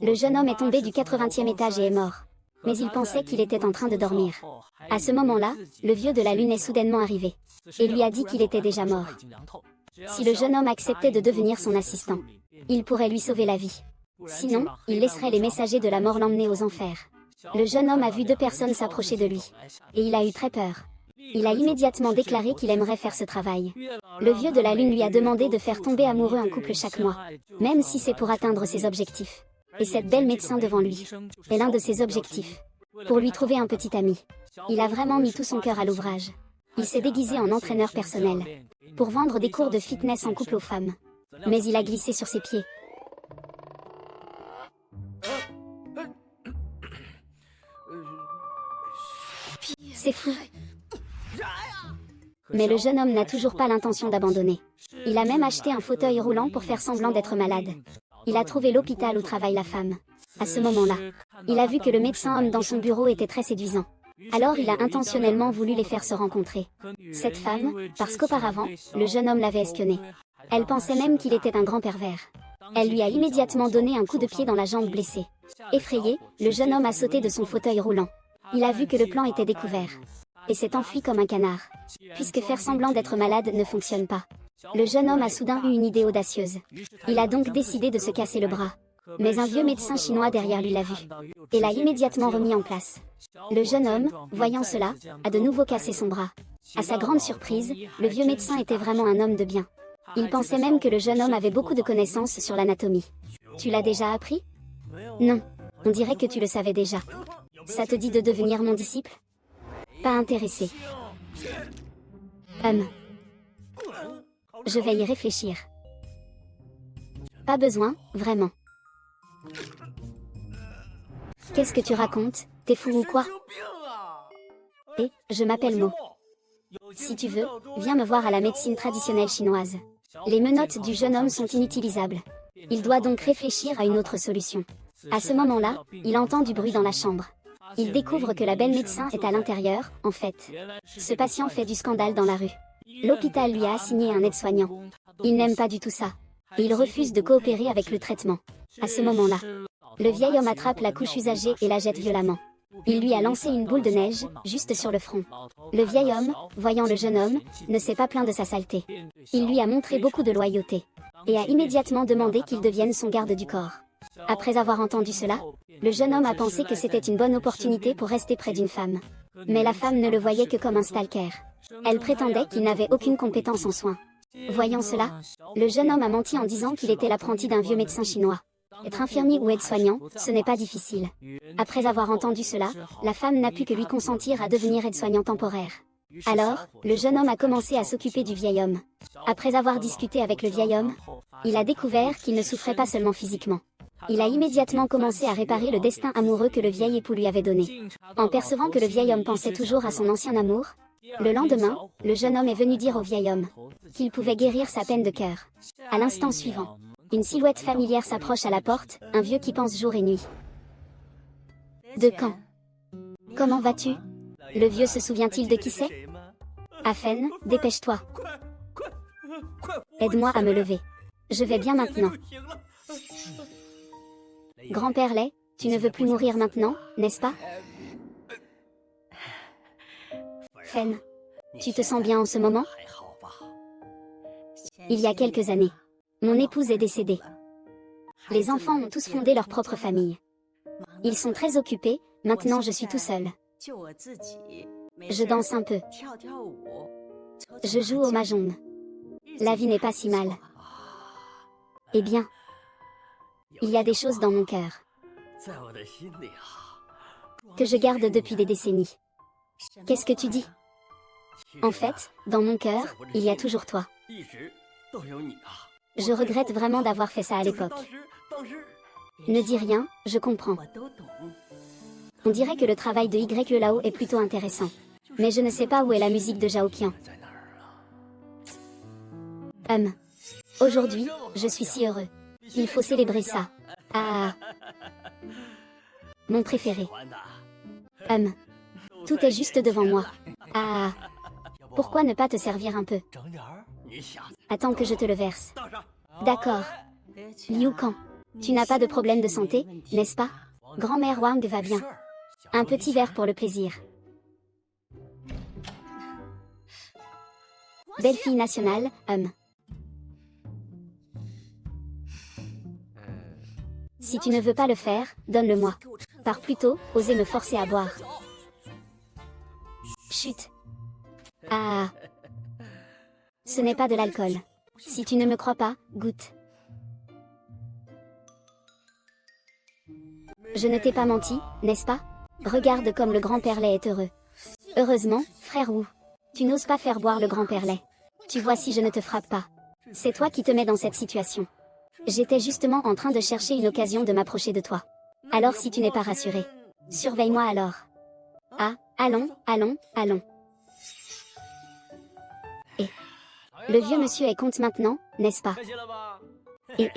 Le jeune homme est tombé du 80e étage et est mort. Mais il pensait qu'il était en train de dormir. À ce moment-là, le vieux de la lune est soudainement arrivé. Et lui a dit qu'il était déjà mort. Si le jeune homme acceptait de devenir son assistant, il pourrait lui sauver la vie. Sinon, il laisserait les messagers de la mort l'emmener aux enfers. Le jeune homme a vu deux personnes s'approcher de lui. Et il a eu très peur. Il a immédiatement déclaré qu'il aimerait faire ce travail. Le vieux de la lune lui a demandé de faire tomber amoureux un couple chaque mois, même si c'est pour atteindre ses objectifs. Et cette belle médecin devant lui est l'un de ses objectifs. Pour lui trouver un petit ami. Il a vraiment mis tout son cœur à l'ouvrage. Il s'est déguisé en entraîneur personnel pour vendre des cours de fitness en couple aux femmes. Mais il a glissé sur ses pieds. C'est fou. Mais le jeune homme n'a toujours pas l'intention d'abandonner. Il a même acheté un fauteuil roulant pour faire semblant d'être malade. Il a trouvé l'hôpital où travaille la femme. À ce moment-là, il a vu que le médecin homme dans son bureau était très séduisant. Alors il a intentionnellement voulu les faire se rencontrer. Cette femme, parce qu'auparavant, le jeune homme l'avait espionné. Elle pensait même qu'il était un grand pervers. Elle lui a immédiatement donné un coup de pied dans la jambe blessée. Effrayé, le jeune homme a sauté de son fauteuil roulant. Il a vu que le plan était découvert. Et s'est enfui comme un canard. Puisque faire semblant d'être malade ne fonctionne pas. Le jeune homme a soudain eu une idée audacieuse. Il a donc décidé de se casser le bras. Mais un vieux médecin chinois derrière lui l'a vu. Et l'a immédiatement remis en place. Le jeune homme, voyant cela, a de nouveau cassé son bras. À sa grande surprise, le vieux médecin était vraiment un homme de bien. Il pensait même que le jeune homme avait beaucoup de connaissances sur l'anatomie. Tu l'as déjà appris? Non. On dirait que tu le savais déjà. Ça te dit de devenir mon disciple? Pas intéressé. Je vais y réfléchir. Pas besoin, vraiment. Qu'est-ce que tu racontes? T'es fou ou quoi? Je m'appelle Mo. Si tu veux, viens me voir à la médecine traditionnelle chinoise. Les menottes du jeune homme sont inutilisables. Il doit donc réfléchir à une autre solution. À ce moment-là, il entend du bruit dans la chambre. Il découvre que la belle médecin est à l'intérieur, en fait. Ce patient fait du scandale dans la rue. L'hôpital lui a assigné un aide-soignant. Il n'aime pas du tout ça. Et il refuse de coopérer avec le traitement. À ce moment-là, le vieil homme attrape la couche usagée et la jette violemment. Il lui a lancé une boule de neige, juste sur le front. Le vieil homme, voyant le jeune homme, ne s'est pas plaint de sa saleté. Il lui a montré beaucoup de loyauté. Et a immédiatement demandé qu'il devienne son garde du corps. Après avoir entendu cela, le jeune homme a pensé que c'était une bonne opportunité pour rester près d'une femme. Mais la femme ne le voyait que comme un stalker. Elle prétendait qu'il n'avait aucune compétence en soins. Voyant cela, le jeune homme a menti en disant qu'il était l'apprenti d'un vieux médecin chinois. Être infirmier ou aide-soignant, ce n'est pas difficile. Après avoir entendu cela, la femme n'a pu que lui consentir à devenir aide-soignant temporaire. Alors, le jeune homme a commencé à s'occuper du vieil homme. Après avoir discuté avec le vieil homme, il a découvert qu'il ne souffrait pas seulement physiquement. Il a immédiatement commencé à réparer le destin amoureux que le vieil époux lui avait donné. En percevant que le vieil homme pensait toujours à son ancien amour, le lendemain, le jeune homme est venu dire au vieil homme qu'il pouvait guérir sa peine de cœur. À l'instant suivant, une silhouette familière s'approche à la porte, un vieux qui pense jour et nuit. De quand? Comment vas-tu? Le vieux se souvient-il de qui c'est? Afen, dépêche-toi. Aide-moi à me lever. Je vais bien maintenant. Grand-père Lay, tu ne veux plus mourir maintenant, n'est-ce pas? Fen, tu te sens bien en ce moment? Il y a quelques années, mon épouse est décédée. Les enfants ont tous fondé leur propre famille. Ils sont très occupés, maintenant je suis tout seul. Je danse un peu. Je joue au mahjong. La vie n'est pas si mal. Eh bien, il y a des choses dans mon cœur que je garde depuis des décennies. Qu'est-ce que tu dis? En fait, dans mon cœur, il y a toujours toi. Je regrette vraiment d'avoir fait ça à l'époque. Ne dis rien, je comprends. On dirait que le travail de Y le Lao est plutôt intéressant. Mais je ne sais pas où est la musique de Zhao Qian. Aujourd'hui, je suis si heureux. Il faut célébrer ça. Ah. Mon préféré. Tout est juste devant moi. Ah. Pourquoi ne pas te servir un peu? Attends que je te le verse. D'accord. Liu Kang. Tu n'as pas de problème de santé, n'est-ce pas? Grand-mère Wang va bien. Un petit verre pour le plaisir. Belle-fille nationale, Si tu ne veux pas le faire, donne-le-moi. Par plutôt, oser me forcer à boire. Chut. Ah. Ce n'est pas de l'alcool. Si tu ne me crois pas, goûte. Je ne t'ai pas menti, n'est-ce pas? Regarde comme le grand-père lait est heureux. Heureusement, frère Wu. Tu n'oses pas faire boire le grand-père lait. Tu vois si je ne te frappe pas. C'est toi qui te mets dans cette situation. J'étais justement en train de chercher une occasion de m'approcher de toi. Alors si tu n'es pas rassuré, surveille-moi alors. Ah, allons, allons, allons. Et le vieux monsieur est comte maintenant, n'est-ce pas? Et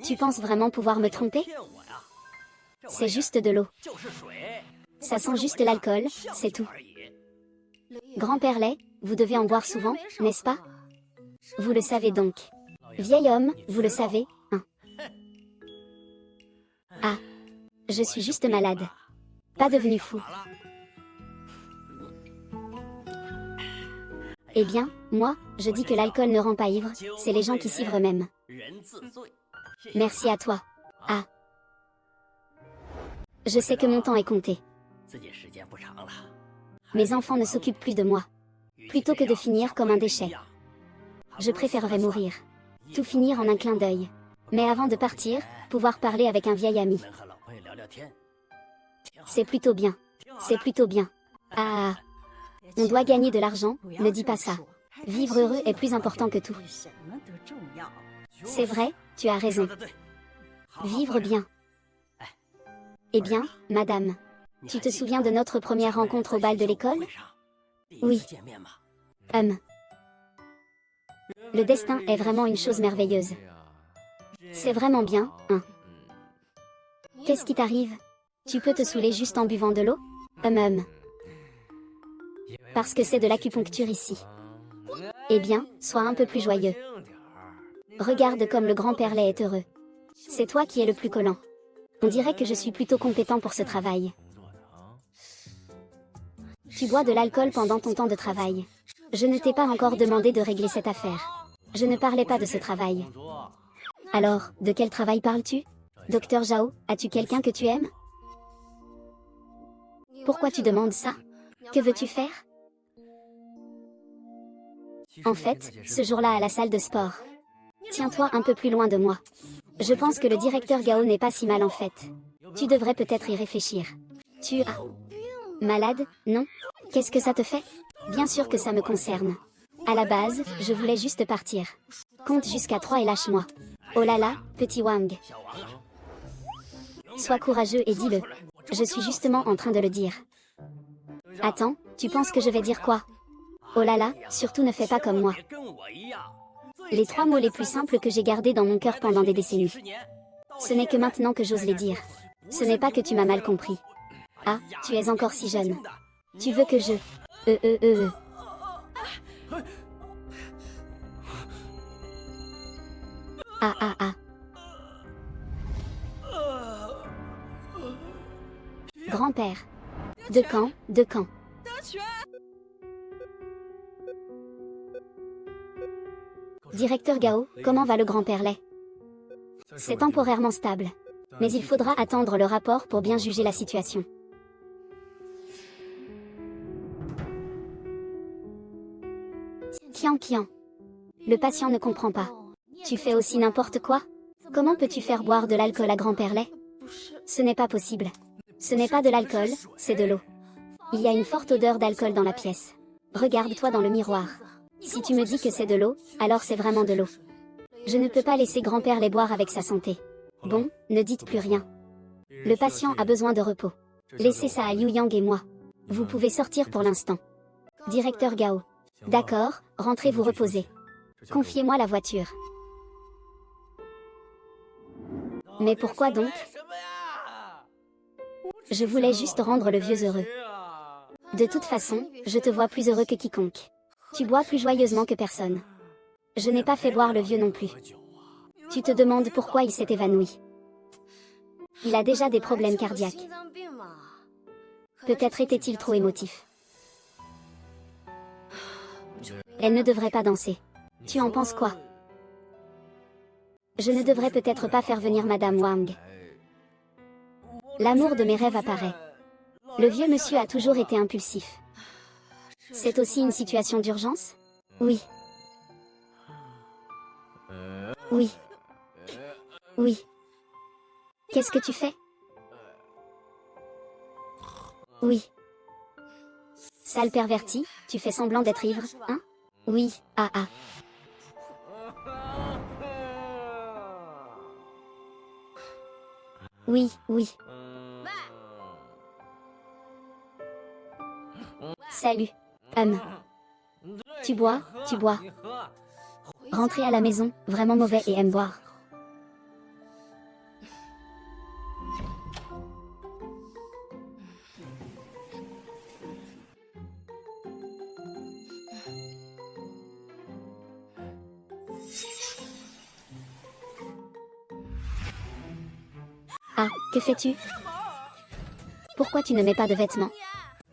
tu penses vraiment pouvoir me tromper? C'est juste de l'eau. Ça sent juste l'alcool, c'est tout. Grand-père lait, vous devez en boire souvent, n'est-ce pas? Vous le savez donc. Vieil homme, vous le savez, hein? Ah, je suis juste malade. Pas devenu fou. Eh bien, moi, je dis que l'alcool ne rend pas ivre, c'est les gens qui s'ivrent même. Merci à toi. Ah. Je sais que mon temps est compté. Mes enfants ne s'occupent plus de moi. Plutôt que de finir comme un déchet. Je préférerais mourir. Tout finir en un clin d'œil. Mais avant de partir, pouvoir parler avec un vieil ami. C'est plutôt bien. C'est plutôt bien. Ah. On doit gagner de l'argent, ne dis pas ça. Vivre heureux est plus important que tout. C'est vrai, tu as raison. Vivre bien. Eh bien, madame, tu te souviens de notre première rencontre au bal de l'école? Oui. Le destin est vraiment une chose merveilleuse. C'est vraiment bien, hein? Qu'est-ce qui t'arrive? Tu peux te saouler juste en buvant de l'eau? Parce que c'est de l'acupuncture ici. Eh bien, sois un peu plus joyeux. Regarde comme le grand-père lait est heureux. C'est toi qui es le plus collant. On dirait que je suis plutôt compétent pour ce travail. Tu bois de l'alcool pendant ton temps de travail. Je ne t'ai pas encore demandé de régler cette affaire. Je ne parlais pas de ce travail. Alors, de quel travail parles-tu? Docteur Zhao, as-tu quelqu'un que tu aimes? Pourquoi tu demandes ça? Que veux-tu faire? En fait, ce jour-là à la salle de sport. Tiens-toi un peu plus loin de moi. Je pense que le directeur Gao n'est pas si mal en fait. Tu devrais peut-être y réfléchir. Tu as... Malade, non? Qu'est-ce que ça te fait? Bien sûr que ça me concerne. À la base, je voulais juste partir. Compte jusqu'à 3 et lâche-moi. Oh là là, petit Wang. Sois courageux et dis-le. Je suis justement en train de le dire. Attends, tu penses que je vais dire quoi? Oh là là, surtout ne fais pas comme moi. Les 3 mots les plus simples que j'ai gardés dans mon cœur pendant des décennies. Ce n'est que maintenant que j'ose les dire. Ce n'est pas que tu m'as mal compris. Ah, tu es encore si jeune. Tu veux que je... Ah. Grand-père. De quand? Directeur Gao, comment va le grand-père lait? C'est temporairement stable. Mais il faudra attendre le rapport pour bien juger la situation. Qian. Le patient ne comprend pas. Tu fais aussi n'importe quoi? Comment peux-tu faire boire de l'alcool à grand-père lait? Ce n'est pas possible. Ce n'est pas de l'alcool, c'est de l'eau. Il y a une forte odeur d'alcool dans la pièce. Regarde-toi dans le miroir. Si tu me dis que c'est de l'eau, alors c'est vraiment de l'eau. Je ne peux pas laisser grand-père lait boire avec sa santé. Bon, ne dites plus rien. Le patient a besoin de repos. Laissez ça à Liu Yang et moi. Vous pouvez sortir pour l'instant. Directeur Gao. D'accord, rentrez vous reposer. Confiez-moi la voiture. Mais pourquoi donc? Je voulais juste rendre le vieux heureux. De toute façon, je te vois plus heureux que quiconque. Tu bois plus joyeusement que personne. Je n'ai pas fait boire le vieux non plus. Tu te demandes pourquoi il s'est évanoui. Il a déjà des problèmes cardiaques. Peut-être était-il trop émotif. Elle ne devrait pas danser. Tu en penses quoi? Je ne devrais peut-être pas faire venir Madame Wang. L'amour de mes rêves apparaît. Le vieux monsieur a toujours été impulsif. C'est aussi une situation d'urgence? Oui. Oui. Oui. Qu'est-ce que tu fais? Oui. Sale perverti, tu fais semblant d'être ivre, hein? Oui, ah ah. Oui, oui. Salut. Tu bois, tu bois. Rentrer à la maison, vraiment mauvais et aime boire. Ah, que fais-tu? Pourquoi tu ne mets pas de vêtements?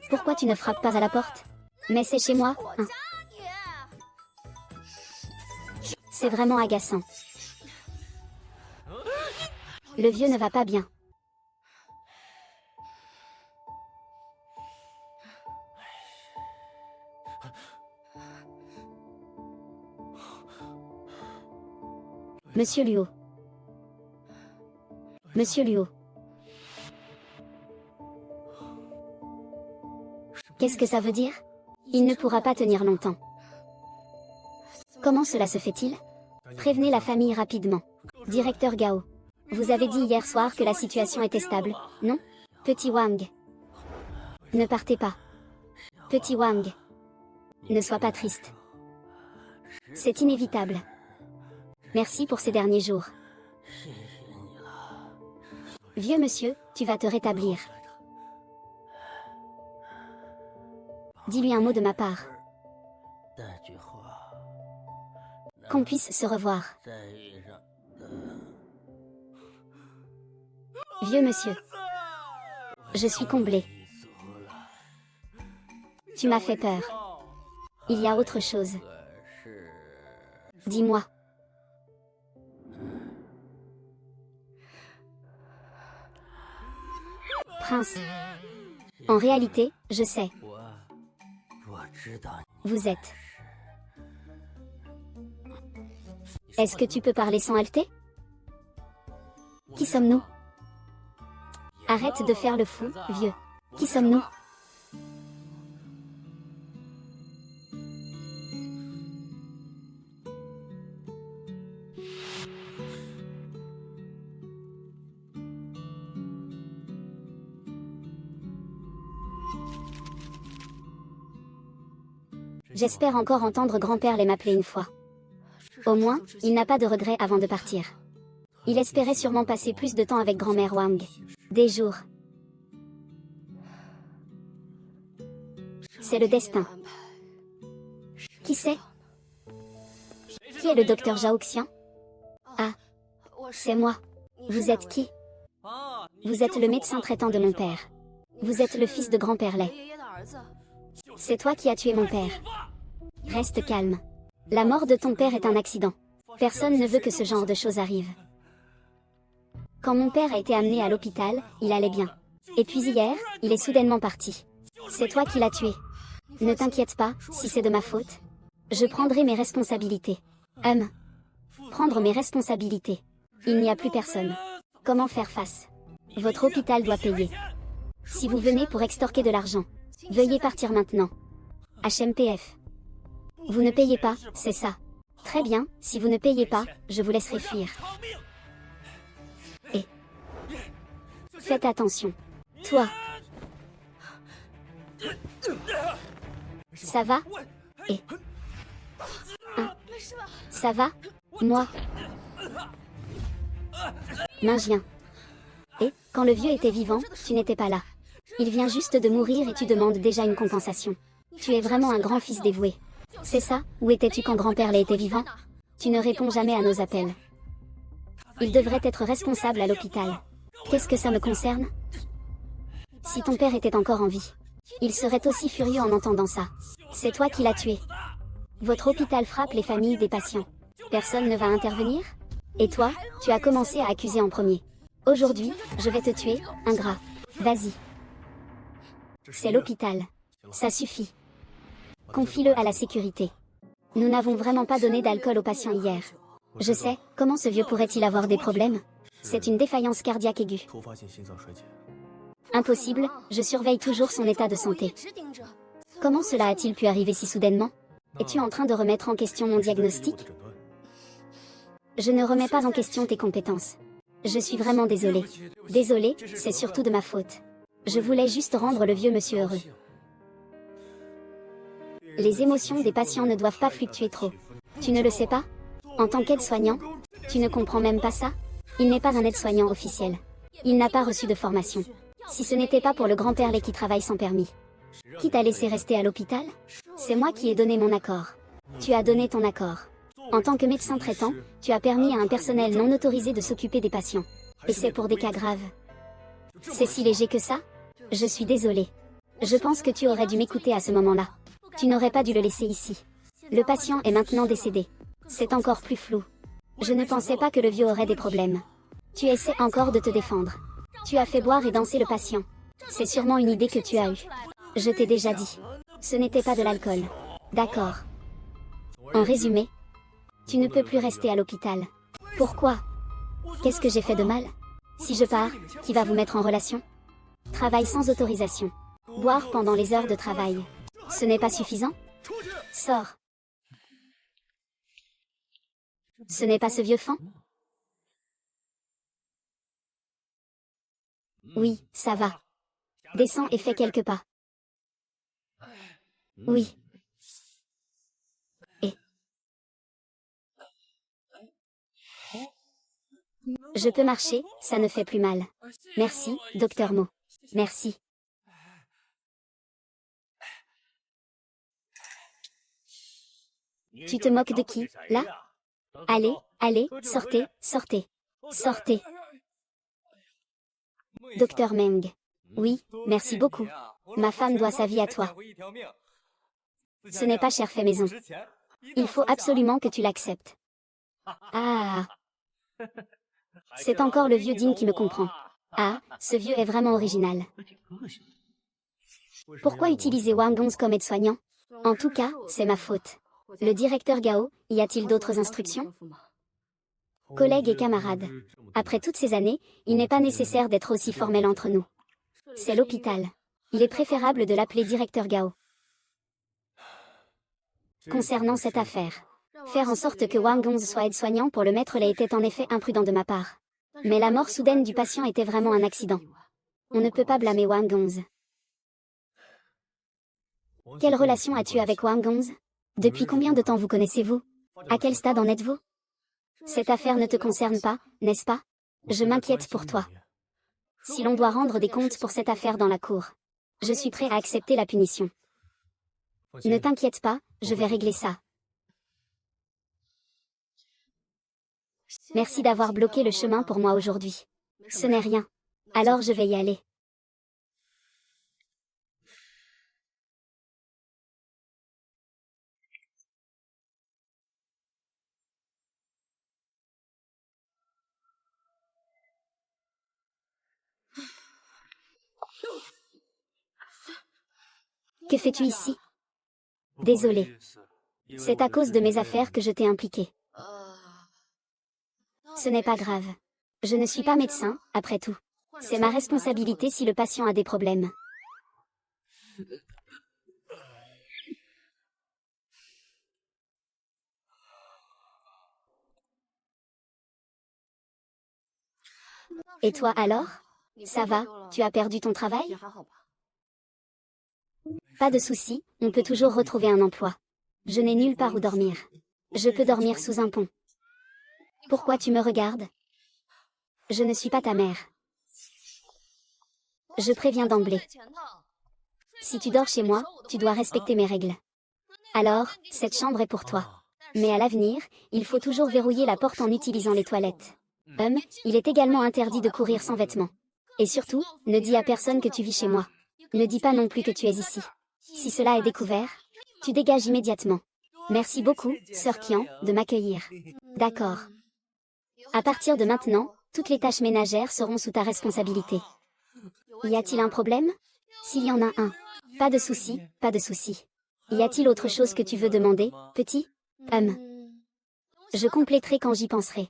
Pourquoi tu ne frappes pas à la porte? Mais c'est chez moi, hein. C'est vraiment agaçant. Le vieux ne va pas bien. Monsieur Luo. Monsieur Luo. Qu'est-ce que ça veut dire? Il ne pourra pas tenir longtemps. Comment cela se fait-il? Prévenez la famille rapidement. Directeur Gao. Vous avez dit hier soir que la situation était stable, non? Petit Wang. Ne partez pas. Petit Wang. Ne sois pas triste. C'est inévitable. Merci pour ces derniers jours. Vieux monsieur, tu vas te rétablir. Dis-lui un mot de ma part. Qu'on puisse se revoir. Vieux monsieur. Je suis comblé. Tu m'as fait peur. Il y a autre chose. Dis-moi. Prince. En réalité, je sais. Vous êtes. Est-ce que tu peux parler sans halter? Qui sommes-nous? Arrête de faire le fou, vieux. Qui sommes-nous? J'espère encore entendre grand-père les m'appeler une fois. Au moins, il n'a pas de regrets avant de partir. Il espérait sûrement passer plus de temps avec grand-mère Wang. Des jours. C'est le destin. Qui c'est? Qui est le docteur Zhao Xian? Ah, c'est moi. Vous êtes qui? Vous êtes le médecin traitant de mon père. Vous êtes le fils de grand-père Lei. C'est toi qui as tué mon père. Reste calme. La mort de ton père est un accident. Personne ne veut que ce genre de choses arrive. Quand mon père a été amené à l'hôpital, il allait bien. Et puis hier, il est soudainement parti. C'est toi qui l'as tué. Ne t'inquiète pas, si c'est de ma faute. Je prendrai mes responsabilités. Prendre mes responsabilités. Il n'y a plus personne. Comment faire face? Votre hôpital doit payer. Si vous venez pour extorquer de l'argent, veuillez partir maintenant. HMPF. Vous ne payez pas, c'est ça. Très bien, si vous ne payez pas, je vous laisserai fuir. Et faites attention. Toi. Ça va? Et ça va? Moi. Mingien. Et, quand le vieux était vivant, tu n'étais pas là. Il vient juste de mourir et tu demandes déjà une compensation. Tu es vraiment un grand fils dévoué. C'est ça? Où étais-tu quand grand-père Lei était vivant? Tu ne réponds jamais à nos appels. Il devrait être responsable à l'hôpital. Qu'est-ce que ça me concerne? Si ton père était encore en vie, il serait aussi furieux en entendant ça. C'est toi qui l'as tué. Votre hôpital frappe les familles des patients. Personne ne va intervenir? Et toi, tu as commencé à accuser en premier. Aujourd'hui, je vais te tuer, ingrat. Vas-y. C'est l'hôpital. Ça suffit. Confie-le à la sécurité. Nous n'avons vraiment pas donné d'alcool aux patients hier. Je sais, comment ce vieux pourrait-il avoir des problèmes? C'est une défaillance cardiaque aiguë. Impossible, je surveille toujours son état de santé. Comment cela a-t-il pu arriver si soudainement? Es-tu en train de remettre en question mon diagnostic? Je ne remets pas en question tes compétences. Je suis vraiment désolée. Désolée, c'est surtout de ma faute. Je voulais juste rendre le vieux monsieur heureux. Les émotions des patients ne doivent pas fluctuer trop. Tu ne le sais pas? En tant qu'aide-soignant, tu ne comprends même pas ça? Il n'est pas un aide-soignant officiel. Il n'a pas reçu de formation. Si ce n'était pas pour le grand-père Lé qui travaille sans permis, qui t'a laissé rester à l'hôpital? C'est moi qui ai donné mon accord. Tu as donné ton accord. En tant que médecin traitant, tu as permis à un personnel non autorisé de s'occuper des patients. Et c'est pour des cas graves. C'est si léger que ça? Je suis désolée. Je pense que tu aurais dû m'écouter à ce moment-là. Tu n'aurais pas dû le laisser ici. Le patient est maintenant décédé. C'est encore plus flou. Je ne pensais pas que le vieux aurait des problèmes. Tu essaies encore de te défendre. Tu as fait boire et danser le patient. C'est sûrement une idée que tu as eue. Je t'ai déjà dit. Ce n'était pas de l'alcool. D'accord. En résumé, tu ne peux plus rester à l'hôpital. Pourquoi? Qu'est-ce que j'ai fait de mal? Si je pars, qui va vous mettre en relation? Travail sans autorisation. Boire pendant les heures de travail. Ce n'est pas suffisant? Sors. Ce n'est pas ce vieux fan? Oui, ça va. Descends et fais quelques pas. Oui. Et je peux marcher, ça ne fait plus mal. Merci, docteur Mo. Merci. Tu te moques de qui, là? Allez, allez, sortez, sortez. Sortez. Docteur Meng. Oui, merci beaucoup. Ma femme doit sa vie à toi. Ce n'est pas cher fait maison. Il faut absolument que tu l'acceptes. Ah. C'est encore le vieux Dean qui me comprend. Ah, ce vieux est vraiment original. Pourquoi utiliser Wang Gong comme aide-soignant? En tout cas, c'est ma faute. Le directeur Gao, y a-t-il d'autres instructions? Collègues et camarades. Après toutes ces années, il n'est pas nécessaire d'être aussi formel entre nous. C'est l'hôpital. Il est préférable de l'appeler directeur Gao. Concernant cette affaire, faire en sorte que Wang Gong soit aide-soignant pour le maître Lé était en effet imprudent de ma part. Mais la mort soudaine du patient était vraiment un accident. On ne peut pas blâmer Wang Gong. Quelle relation as-tu avec Wang Gong? Depuis combien de temps vous connaissez-vous? À quel stade en êtes-vous? Cette affaire ne te concerne pas, n'est-ce pas? Je m'inquiète pour toi. Si l'on doit rendre des comptes pour cette affaire dans la cour, je suis prêt à accepter la punition. Ne t'inquiète pas, je vais régler ça. Merci d'avoir bloqué le chemin pour moi aujourd'hui. Ce n'est rien. Alors je vais y aller. Que fais-tu ici? Désolé. C'est à cause de mes affaires que je t'ai impliqué. Ce n'est pas grave. Je ne suis pas médecin, après tout. C'est ma responsabilité si le patient a des problèmes. Et toi alors? Ça va, tu as perdu ton travail? Pas de souci, on peut toujours retrouver un emploi. Je n'ai nulle part où dormir. Je peux dormir sous un pont. Pourquoi tu me regardes? Je ne suis pas ta mère. Je préviens d'emblée. Si tu dors chez moi, tu dois respecter mes règles. Alors, cette chambre est pour toi. Mais à l'avenir, il faut toujours verrouiller la porte en utilisant les toilettes. Il est également interdit de courir sans vêtements. Et surtout, ne dis à personne que tu vis chez moi. Ne dis pas non plus que tu es ici. Si cela est découvert, tu dégages immédiatement. Merci beaucoup, Sœur Qian, de m'accueillir. D'accord. À partir de maintenant, toutes les tâches ménagères seront sous ta responsabilité. Y a-t-il un problème? S'il y en a un. Pas de souci, pas de souci. Y a-t-il autre chose que tu veux demander, petit? Je compléterai quand j'y penserai.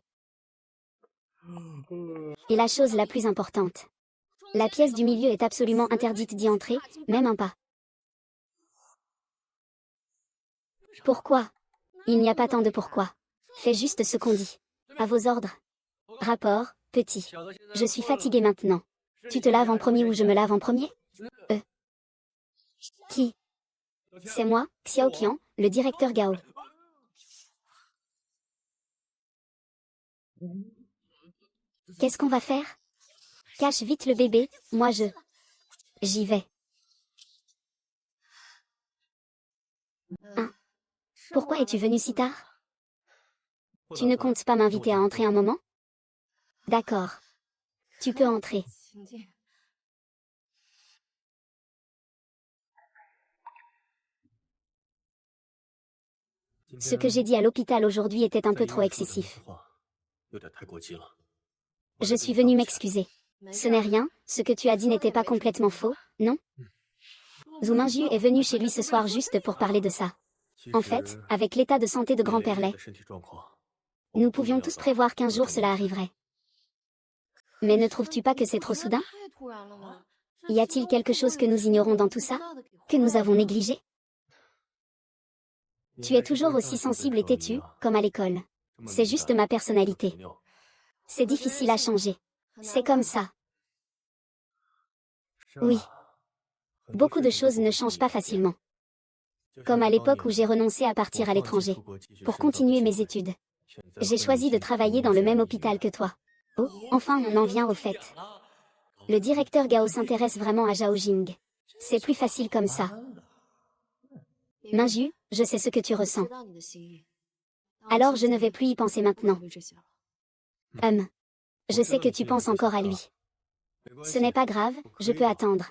Et la chose la plus importante. La pièce du milieu est absolument interdite d'y entrer, même un pas. Pourquoi? Il n'y a pas tant de pourquoi. Fais juste ce qu'on dit. À vos ordres. Rapport, petit. Je suis fatigué maintenant. Tu te laves en premier ou je me lave en premier? Qui? C'est moi, Xiao Qian, le directeur Gao. Qu'est-ce qu'on va faire? Cache vite le bébé, moi j'y vais. Hein? Pourquoi es-tu venu si tard? Tu ne comptes pas m'inviter à entrer un moment? D'accord. Tu peux entrer. Ce que j'ai dit à l'hôpital aujourd'hui était un peu trop excessif. Je suis venu m'excuser. Ce n'est rien, ce que tu as dit n'était pas complètement faux, non? Zhu Mingju est venu chez lui ce soir juste pour parler de ça. En fait, avec l'état de santé de grand-père Lei, nous pouvions tous prévoir qu'un jour cela arriverait. Mais ne trouves-tu pas que c'est trop soudain? Y a-t-il quelque chose que nous ignorons dans tout ça? Que nous avons négligé? Tu es toujours aussi sensible et têtu, comme à l'école. C'est juste ma personnalité. C'est difficile à changer. C'est comme ça. Oui. Beaucoup de choses ne changent pas facilement. Comme à l'époque où j'ai renoncé à partir à l'étranger. Pour continuer mes études. J'ai choisi de travailler dans le même hôpital que toi. Oh, enfin on en vient au fait. Le directeur Gao s'intéresse vraiment à Zhao Jing. C'est plus facile comme ça. Mingju, je sais ce que tu ressens. Alors je ne vais plus y penser maintenant. Je sais que tu penses encore à lui. Ce n'est pas grave, je peux attendre.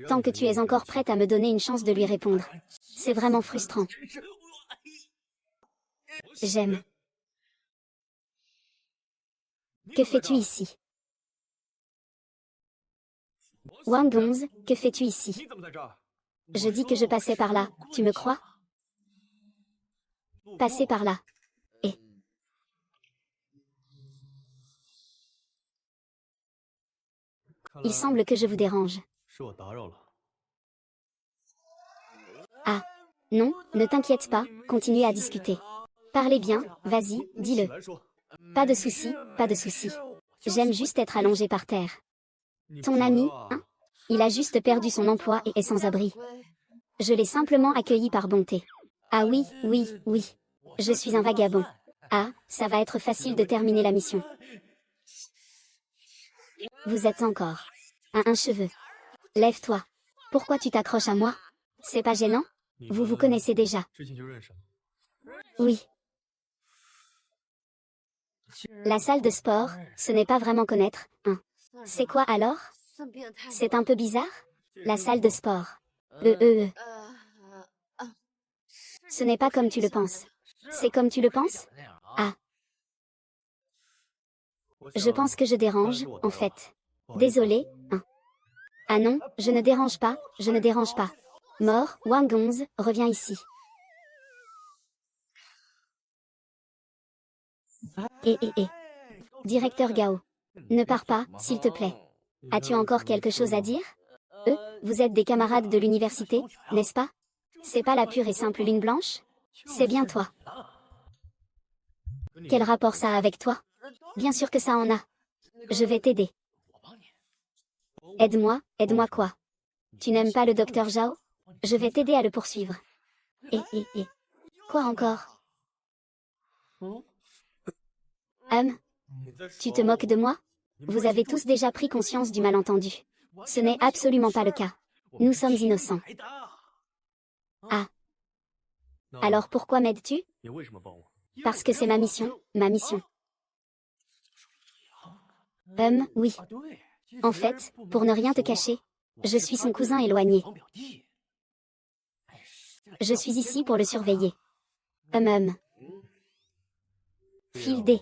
Tant que tu es encore prête à me donner une chance de lui répondre. C'est vraiment frustrant. J'aime. Que fais-tu ici? Wang Gongzi, que fais-tu ici? Je dis que je passais par là, tu me crois? Passer par là. Et... Il semble que je vous dérange. Ah. Non, ne t'inquiète pas, continuez à discuter. Parlez bien, vas-y, dis-le. Pas de souci, pas de souci. J'aime juste être allongé par terre. Ton ami, hein? Il a juste perdu son emploi et est sans abri. Je l'ai simplement accueilli par bonté. Ah oui, oui, oui. Je suis un vagabond. Ah, ça va être facile de terminer la mission. Vous êtes encore à un cheveu. Lève-toi. Pourquoi tu t'accroches à moi? C'est pas gênant? Vous vous connaissez déjà. Oui. La salle de sport, ce n'est pas vraiment connaître, hein. C'est quoi alors? C'est un peu bizarre? La salle de sport. Ce n'est pas comme tu le penses. C'est comme tu le penses? Ah. Je pense que je dérange, en fait. Désolé, hein. Ah non, je ne dérange pas, je ne dérange pas. Mort, Wang Gongzi, reviens ici. Et. Directeur Gao. Ne pars pas, s'il te plaît. As-tu encore quelque chose à dire? Vous êtes des camarades de l'université, n'est-ce pas? C'est pas la pure et simple lune blanche? C'est bien toi. Quel rapport ça a avec toi? Bien sûr que ça en a. Je vais t'aider. Aide-moi, aide-moi quoi? Tu n'aimes pas le docteur Zhao? Je vais t'aider à le poursuivre. Et. Quoi encore? Tu te moques de moi? Vous avez tous déjà pris conscience du malentendu. Ce n'est absolument pas le cas. Nous sommes innocents. Ah. Alors pourquoi m'aides-tu? Parce que c'est ma mission, ma mission. Oui. En fait, pour ne rien te cacher, je suis son cousin éloigné. Je suis ici pour le surveiller. Fil D.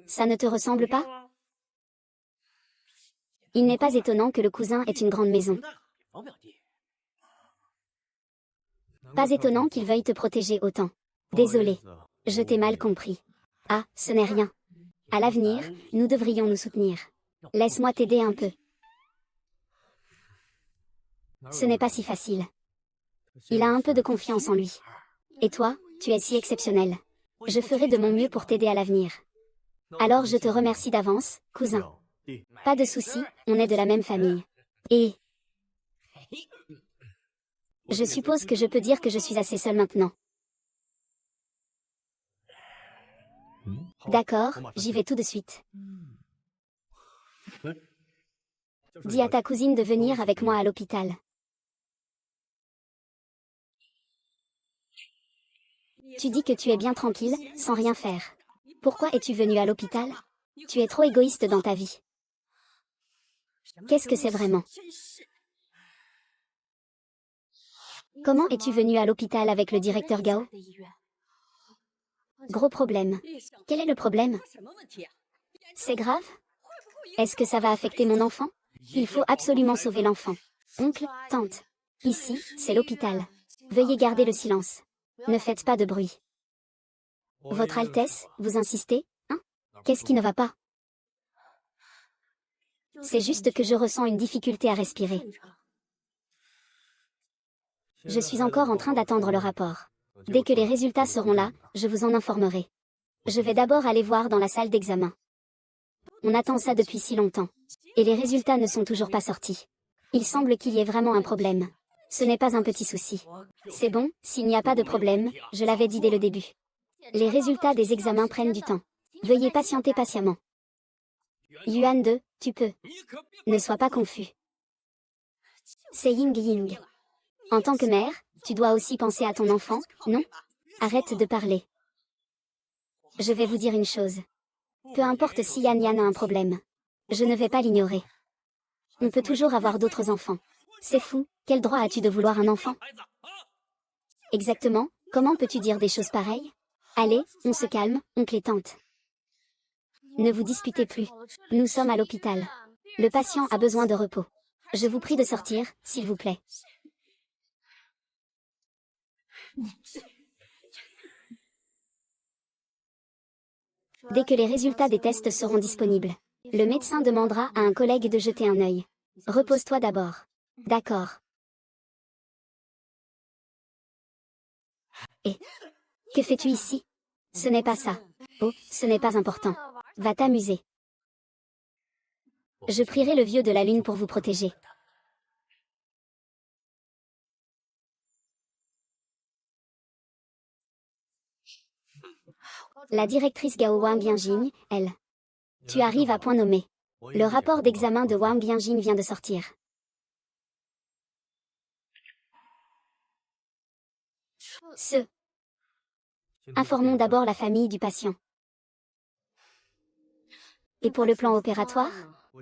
Ça ne te ressemble pas? Il n'est pas étonnant que le cousin ait une grande maison. Pas étonnant qu'il veuille te protéger autant. Désolé. Je t'ai mal compris. Ah, ce n'est rien. À l'avenir, nous devrions nous soutenir. Laisse-moi t'aider un peu. Ce n'est pas si facile. Il a un peu de confiance en lui. Et toi, tu es si exceptionnel. Je ferai de mon mieux pour t'aider à l'avenir. Alors je te remercie d'avance, cousin. Pas de souci, on est de la même famille. Et... je suppose que je peux dire que je suis assez seule maintenant. D'accord, j'y vais tout de suite. Dis à ta cousine de venir avec moi à l'hôpital. Tu dis que tu es bien tranquille, sans rien faire. Pourquoi es-tu venu à l'hôpital? Tu es trop égoïste dans ta vie. Qu'est-ce que c'est vraiment? Comment es-tu venu à l'hôpital avec le directeur Gao? Gros problème. Quel est le problème? C'est grave? Est-ce que ça va affecter mon enfant? Il faut absolument sauver l'enfant. Oncle, tante. Ici, c'est l'hôpital. Veuillez garder le silence. Ne faites pas de bruit. Votre Altesse, vous insistez, hein? Qu'est-ce qui ne va pas? C'est juste que je ressens une difficulté à respirer. Je suis encore en train d'attendre le rapport. Dès que les résultats seront là, je vous en informerai. Je vais d'abord aller voir dans la salle d'examen. On attend ça depuis si longtemps. Et les résultats ne sont toujours pas sortis. Il semble qu'il y ait vraiment un problème. Ce n'est pas un petit souci. C'est bon, s'il n'y a pas de problème, je l'avais dit dès le début. Les résultats des examens prennent du temps. Veuillez patienter patiemment. Yuan 2, tu peux. Ne sois pas confus. C'est Ying Ying. En tant que mère, tu dois aussi penser à ton enfant, non? Arrête de parler. Je vais vous dire une chose. Peu importe si Yan Yan a un problème. Je ne vais pas l'ignorer. On peut toujours avoir d'autres enfants. C'est fou, quel droit as-tu de vouloir un enfant? Exactement, comment peux-tu dire des choses pareilles? Allez, on se calme, oncle et tante. Ne vous disputez plus. Nous sommes à l'hôpital. Le patient a besoin de repos. Je vous prie de sortir, s'il vous plaît. Dès que les résultats des tests seront disponibles, le médecin demandera à un collègue de jeter un œil. Repose-toi d'abord. D'accord. Et que fais-tu ici? Ce n'est pas ça. Oh, ce n'est pas important. Va t'amuser. Je prierai le vieux de la lune pour vous protéger. La directrice Gao Wang Bianjing, elle. Tu arrives à point nommé. Le rapport d'examen de Wang Bianjing vient de sortir. Informons d'abord la famille du patient. Et pour le plan opératoire,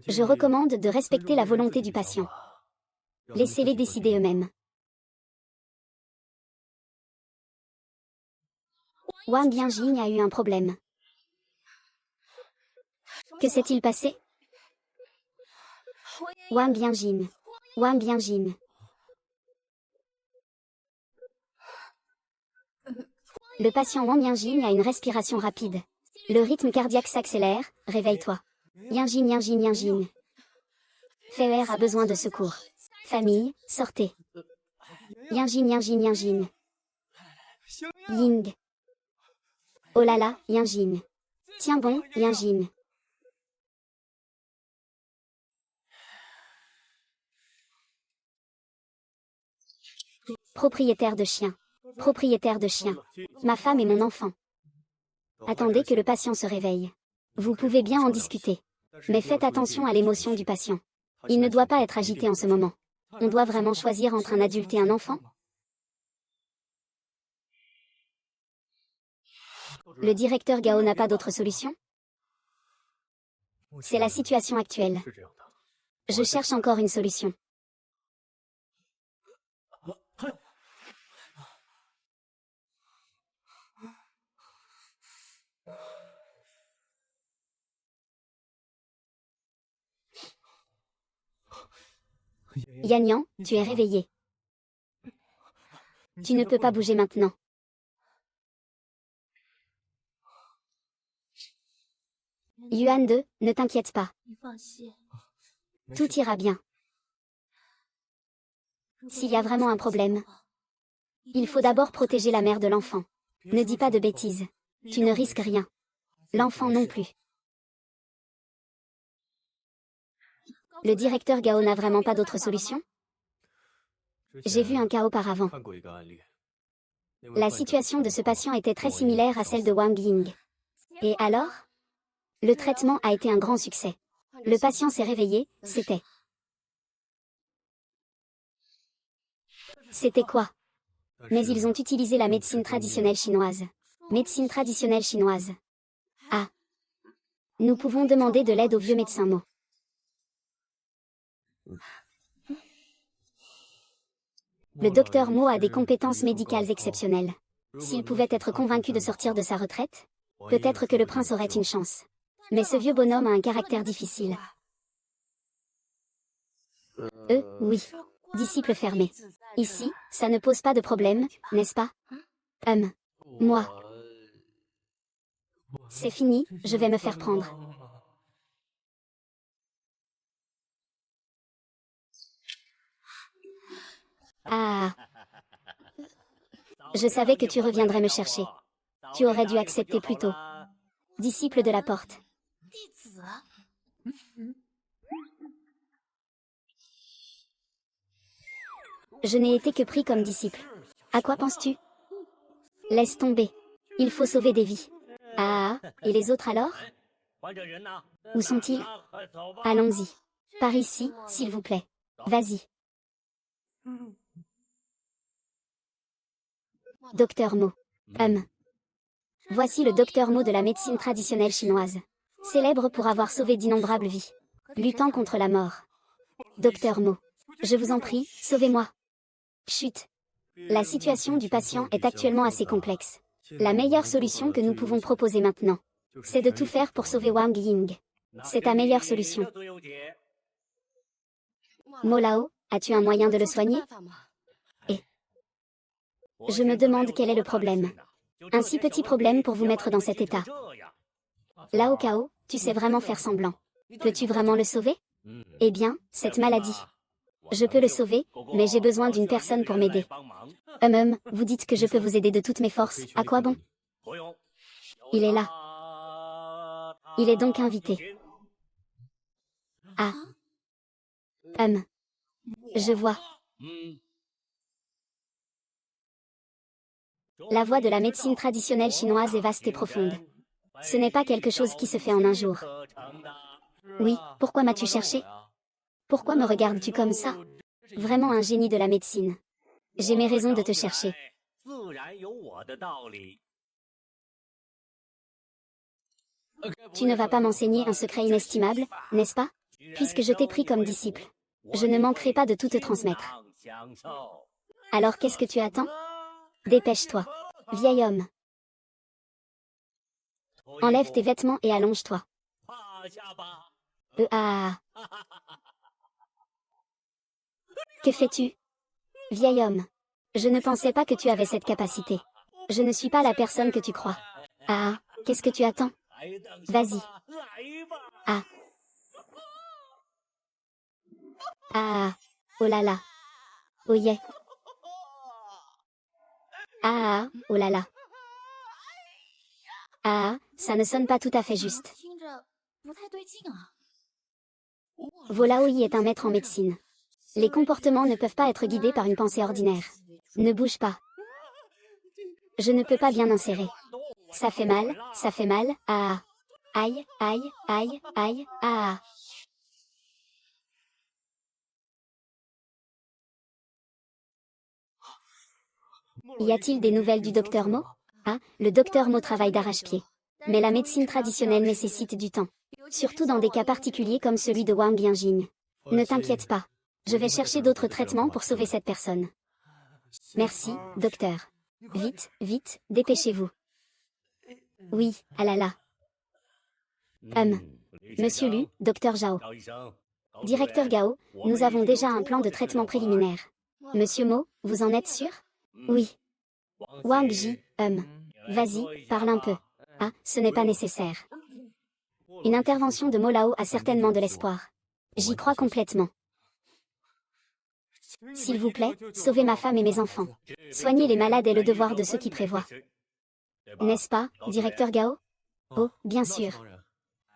je recommande de respecter la volonté du patient. Laissez-les décider eux-mêmes. Wang Bianjing a eu un problème. Que s'est-il passé? Wang Bianjing. Wang Bianjing. Le patient Wang Bianjing a une respiration rapide. Le rythme cardiaque s'accélère, réveille-toi. Yinjin Yinjin Yinjin. Fer a besoin de secours. Famille, sortez. Yinjin Yinjin Yinjin. Ying. Oh là là, Yinjin. Tiens bon, Yinjin. Propriétaire de chien. Propriétaire de chien. Ma femme et mon enfant. Attendez que le patient se réveille. Vous pouvez bien en discuter. Mais faites attention à l'émotion du patient. Il ne doit pas être agité en ce moment. On doit vraiment choisir entre un adulte et un enfant? Le directeur Gao n'a pas d'autre solution? C'est la situation actuelle. Je cherche encore une solution. Yanyan, tu es réveillé. Tu ne peux pas bouger maintenant. Yuan 2, ne t'inquiète pas. Tout ira bien. S'il y a vraiment un problème, il faut d'abord protéger la mère de l'enfant. Ne dis pas de bêtises. Tu ne risques rien. L'enfant non plus. Le directeur Gao n'a vraiment pas d'autre solution? J'ai vu un cas auparavant. La situation de ce patient était très similaire à celle de Wang Ying. Et alors? Le traitement a été un grand succès. Le patient s'est réveillé, c'était... C'était quoi? Mais ils ont utilisé la médecine traditionnelle chinoise. Médecine traditionnelle chinoise. Ah. Nous pouvons demander de l'aide au vieux médecin Mo. Le docteur Mo a des compétences médicales exceptionnelles. S'il pouvait être convaincu de sortir de sa retraite, peut-être que le prince aurait une chance. Mais ce vieux bonhomme a un caractère difficile. Oui. Disciple fermé. Ici, ça ne pose pas de problème, n'est-ce pas? Moi. C'est fini, je vais me faire prendre. Ah. Je savais que tu reviendrais me chercher. Tu aurais dû accepter plus tôt. Disciple de la porte. Je n'ai été que pris comme disciple. À quoi penses-tu? Laisse tomber. Il faut sauver des vies. Ah, et les autres alors? Où sont-ils? Allons-y. Par ici, s'il vous plaît. Vas-y. Docteur Mo. Voici le docteur Mo de la médecine traditionnelle chinoise. Célèbre pour avoir sauvé d'innombrables vies. Luttant contre la mort. Docteur Mo. Je vous en prie, sauvez-moi. Chut. La situation du patient est actuellement assez complexe. La meilleure solution que nous pouvons proposer maintenant, c'est de tout faire pour sauver Wang Ying. C'est ta meilleure solution. Mo Lao, as-tu un moyen de le soigner? Je me demande quel est le problème. Un si petit problème pour vous mettre dans cet état. Lao Kao, tu sais vraiment faire semblant. Peux-tu vraiment le sauver? Eh bien, cette maladie. Je peux le sauver, mais j'ai besoin d'une personne pour m'aider. Vous dites que je peux vous aider de toutes mes forces, à quoi bon? Il est là. Il est donc invité. Ah. Je vois. La voie de la médecine traditionnelle chinoise est vaste et profonde. Ce n'est pas quelque chose qui se fait en un jour. Oui, pourquoi m'as-tu cherché? Pourquoi me regardes-tu comme ça? Vraiment un génie de la médecine. J'ai mes raisons de te chercher. Tu ne vas pas m'enseigner un secret inestimable, n'est-ce pas? Puisque je t'ai pris comme disciple. Je ne manquerai pas de tout te transmettre. Alors qu'est-ce que tu attends? Dépêche-toi. Vieil homme. Enlève tes vêtements et allonge-toi. Que fais-tu? Vieil homme. Je ne pensais pas que tu avais cette capacité. Je ne suis pas la personne que tu crois. Ah, qu'est-ce que tu attends? Vas-y. Ah. Ah. Oh là là. Oh yeah. Ah. Oh là là. Ah, ça ne sonne pas tout à fait juste. Volaoi est un maître en médecine. Les comportements ne peuvent pas être guidés par une pensée ordinaire. Ne bouge pas. Je ne peux pas bien insérer. Ça fait mal, ça fait mal, ah. Aïe, aïe, aïe, aïe, ah. Y a-t-il des nouvelles du docteur Mo? Ah, le docteur Mo travaille d'arrache-pied. Mais la médecine traditionnelle nécessite du temps. Surtout dans des cas particuliers comme celui de Wang Yanjing. Ne t'inquiète pas. Je vais chercher d'autres traitements pour sauver cette personne. Merci, docteur. Vite, vite, dépêchez-vous. Oui, ah là là. Monsieur Lu, docteur Zhao. Directeur Gao, nous avons déjà un plan de traitement préliminaire. Monsieur Mo, vous en êtes sûr? Oui. Wang Ji, vas-y, parle un peu. Ah, ce n'est pas nécessaire. Une intervention de Mo Lao a certainement de l'espoir. J'y crois complètement. S'il vous plaît, sauvez ma femme et mes enfants. Soigner les malades est le devoir de ceux qui prévoient. N'est-ce pas, directeur Gao? Oh, bien sûr.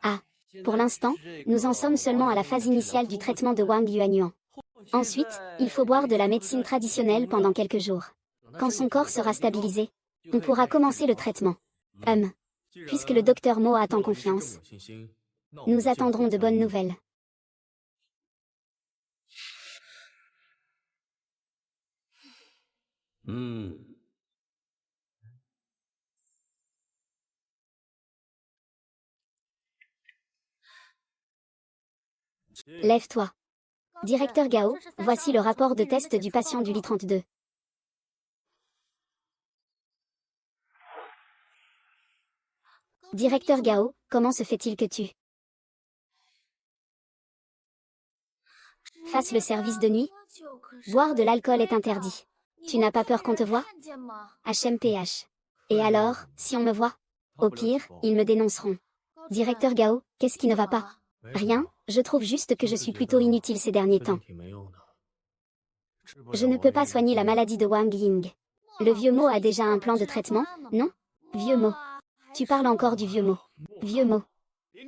Ah, pour l'instant, nous en sommes seulement à la phase initiale du traitement de Wang Yuanyuan. Ensuite, il faut boire de la médecine traditionnelle pendant quelques jours. Quand son corps sera stabilisé, on pourra commencer le traitement. Puisque le docteur Mo attend confiance, nous attendrons de bonnes nouvelles. Lève-toi. Directeur Gao, voici le rapport de test du patient du lit 32. Directeur Gao, comment se fait-il que tu fasses le service de nuit? Boire de l'alcool est interdit. Tu n'as pas peur qu'on te voie? HMPH. Et alors, si on me voit? Au pire, ils me dénonceront. Directeur Gao, qu'est-ce qui ne va pas? Rien, je trouve juste que je suis plutôt inutile ces derniers temps. Je ne peux pas soigner la maladie de Wang Ying. Le vieux Mo a déjà un plan de traitement, non? Vieux Mo. Tu parles encore du vieux Mo. Vieux Mo.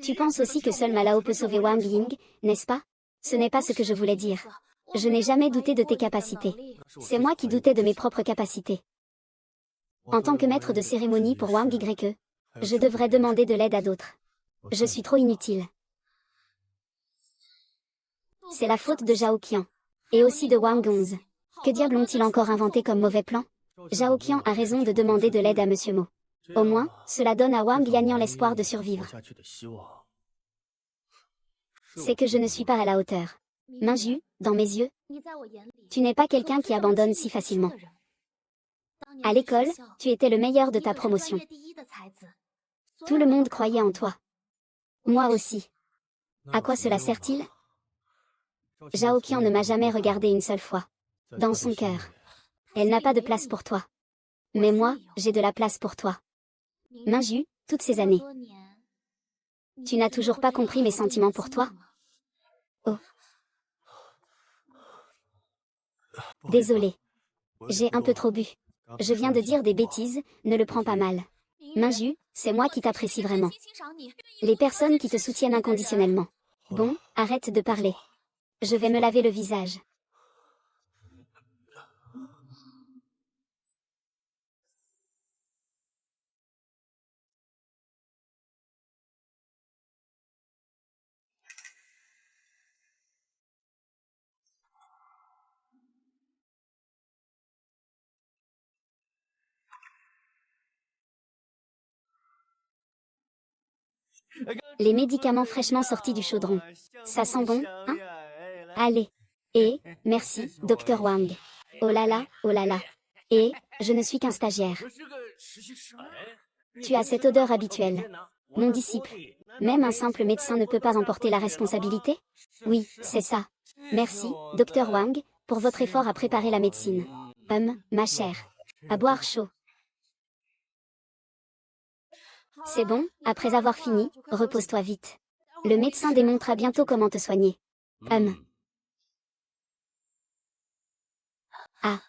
Tu penses aussi que seul Malao peut sauver Wang Ying, n'est-ce pas? Ce n'est pas ce que je voulais dire. Je n'ai jamais douté de tes capacités. C'est moi qui doutais de mes propres capacités. En tant que maître de cérémonie pour Wang Yike, je devrais demander de l'aide à d'autres. Je suis trop inutile. C'est la faute de Zhao Qian. Et aussi de Wang Gongzi. Que diable ont-ils encore inventé comme mauvais plan? Zhao Qian a raison de demander de l'aide à Monsieur Mo. Au moins, cela donne à Wang Yanyan l'espoir de survivre. C'est que je ne suis pas à la hauteur. Minju, dans mes yeux, tu n'es pas quelqu'un qui abandonne si facilement. À l'école, tu étais le meilleur de ta promotion. Tout le monde croyait en toi. Moi aussi. À quoi cela sert-il? Zhao Qian ne m'a jamais regardé une seule fois. Dans son cœur. Elle n'a pas de place pour toi. Mais moi, j'ai de la place pour toi. Minju, toutes ces années. Tu n'as toujours pas compris mes sentiments pour toi? Oh. Désolé. J'ai un peu trop bu. Je viens de dire des bêtises, ne le prends pas mal. Minju, c'est moi qui t'apprécie vraiment. Les personnes qui te soutiennent inconditionnellement. Bon, arrête de parler. Je vais me laver le visage. Les médicaments fraîchement sortis du chaudron. Ça sent bon, hein? Allez. Et, merci, docteur Wang. Oh là là, oh là là. Et, je ne suis qu'un stagiaire. Tu as cette odeur habituelle. Mon disciple. Même un simple médecin ne peut pas emporter la responsabilité? Oui, c'est ça. Merci, docteur Wang, pour votre effort à préparer la médecine. Ma chère. À boire chaud. C'est bon, après avoir fini, repose-toi vite. Le médecin démontrera bientôt comment te soigner. Ah.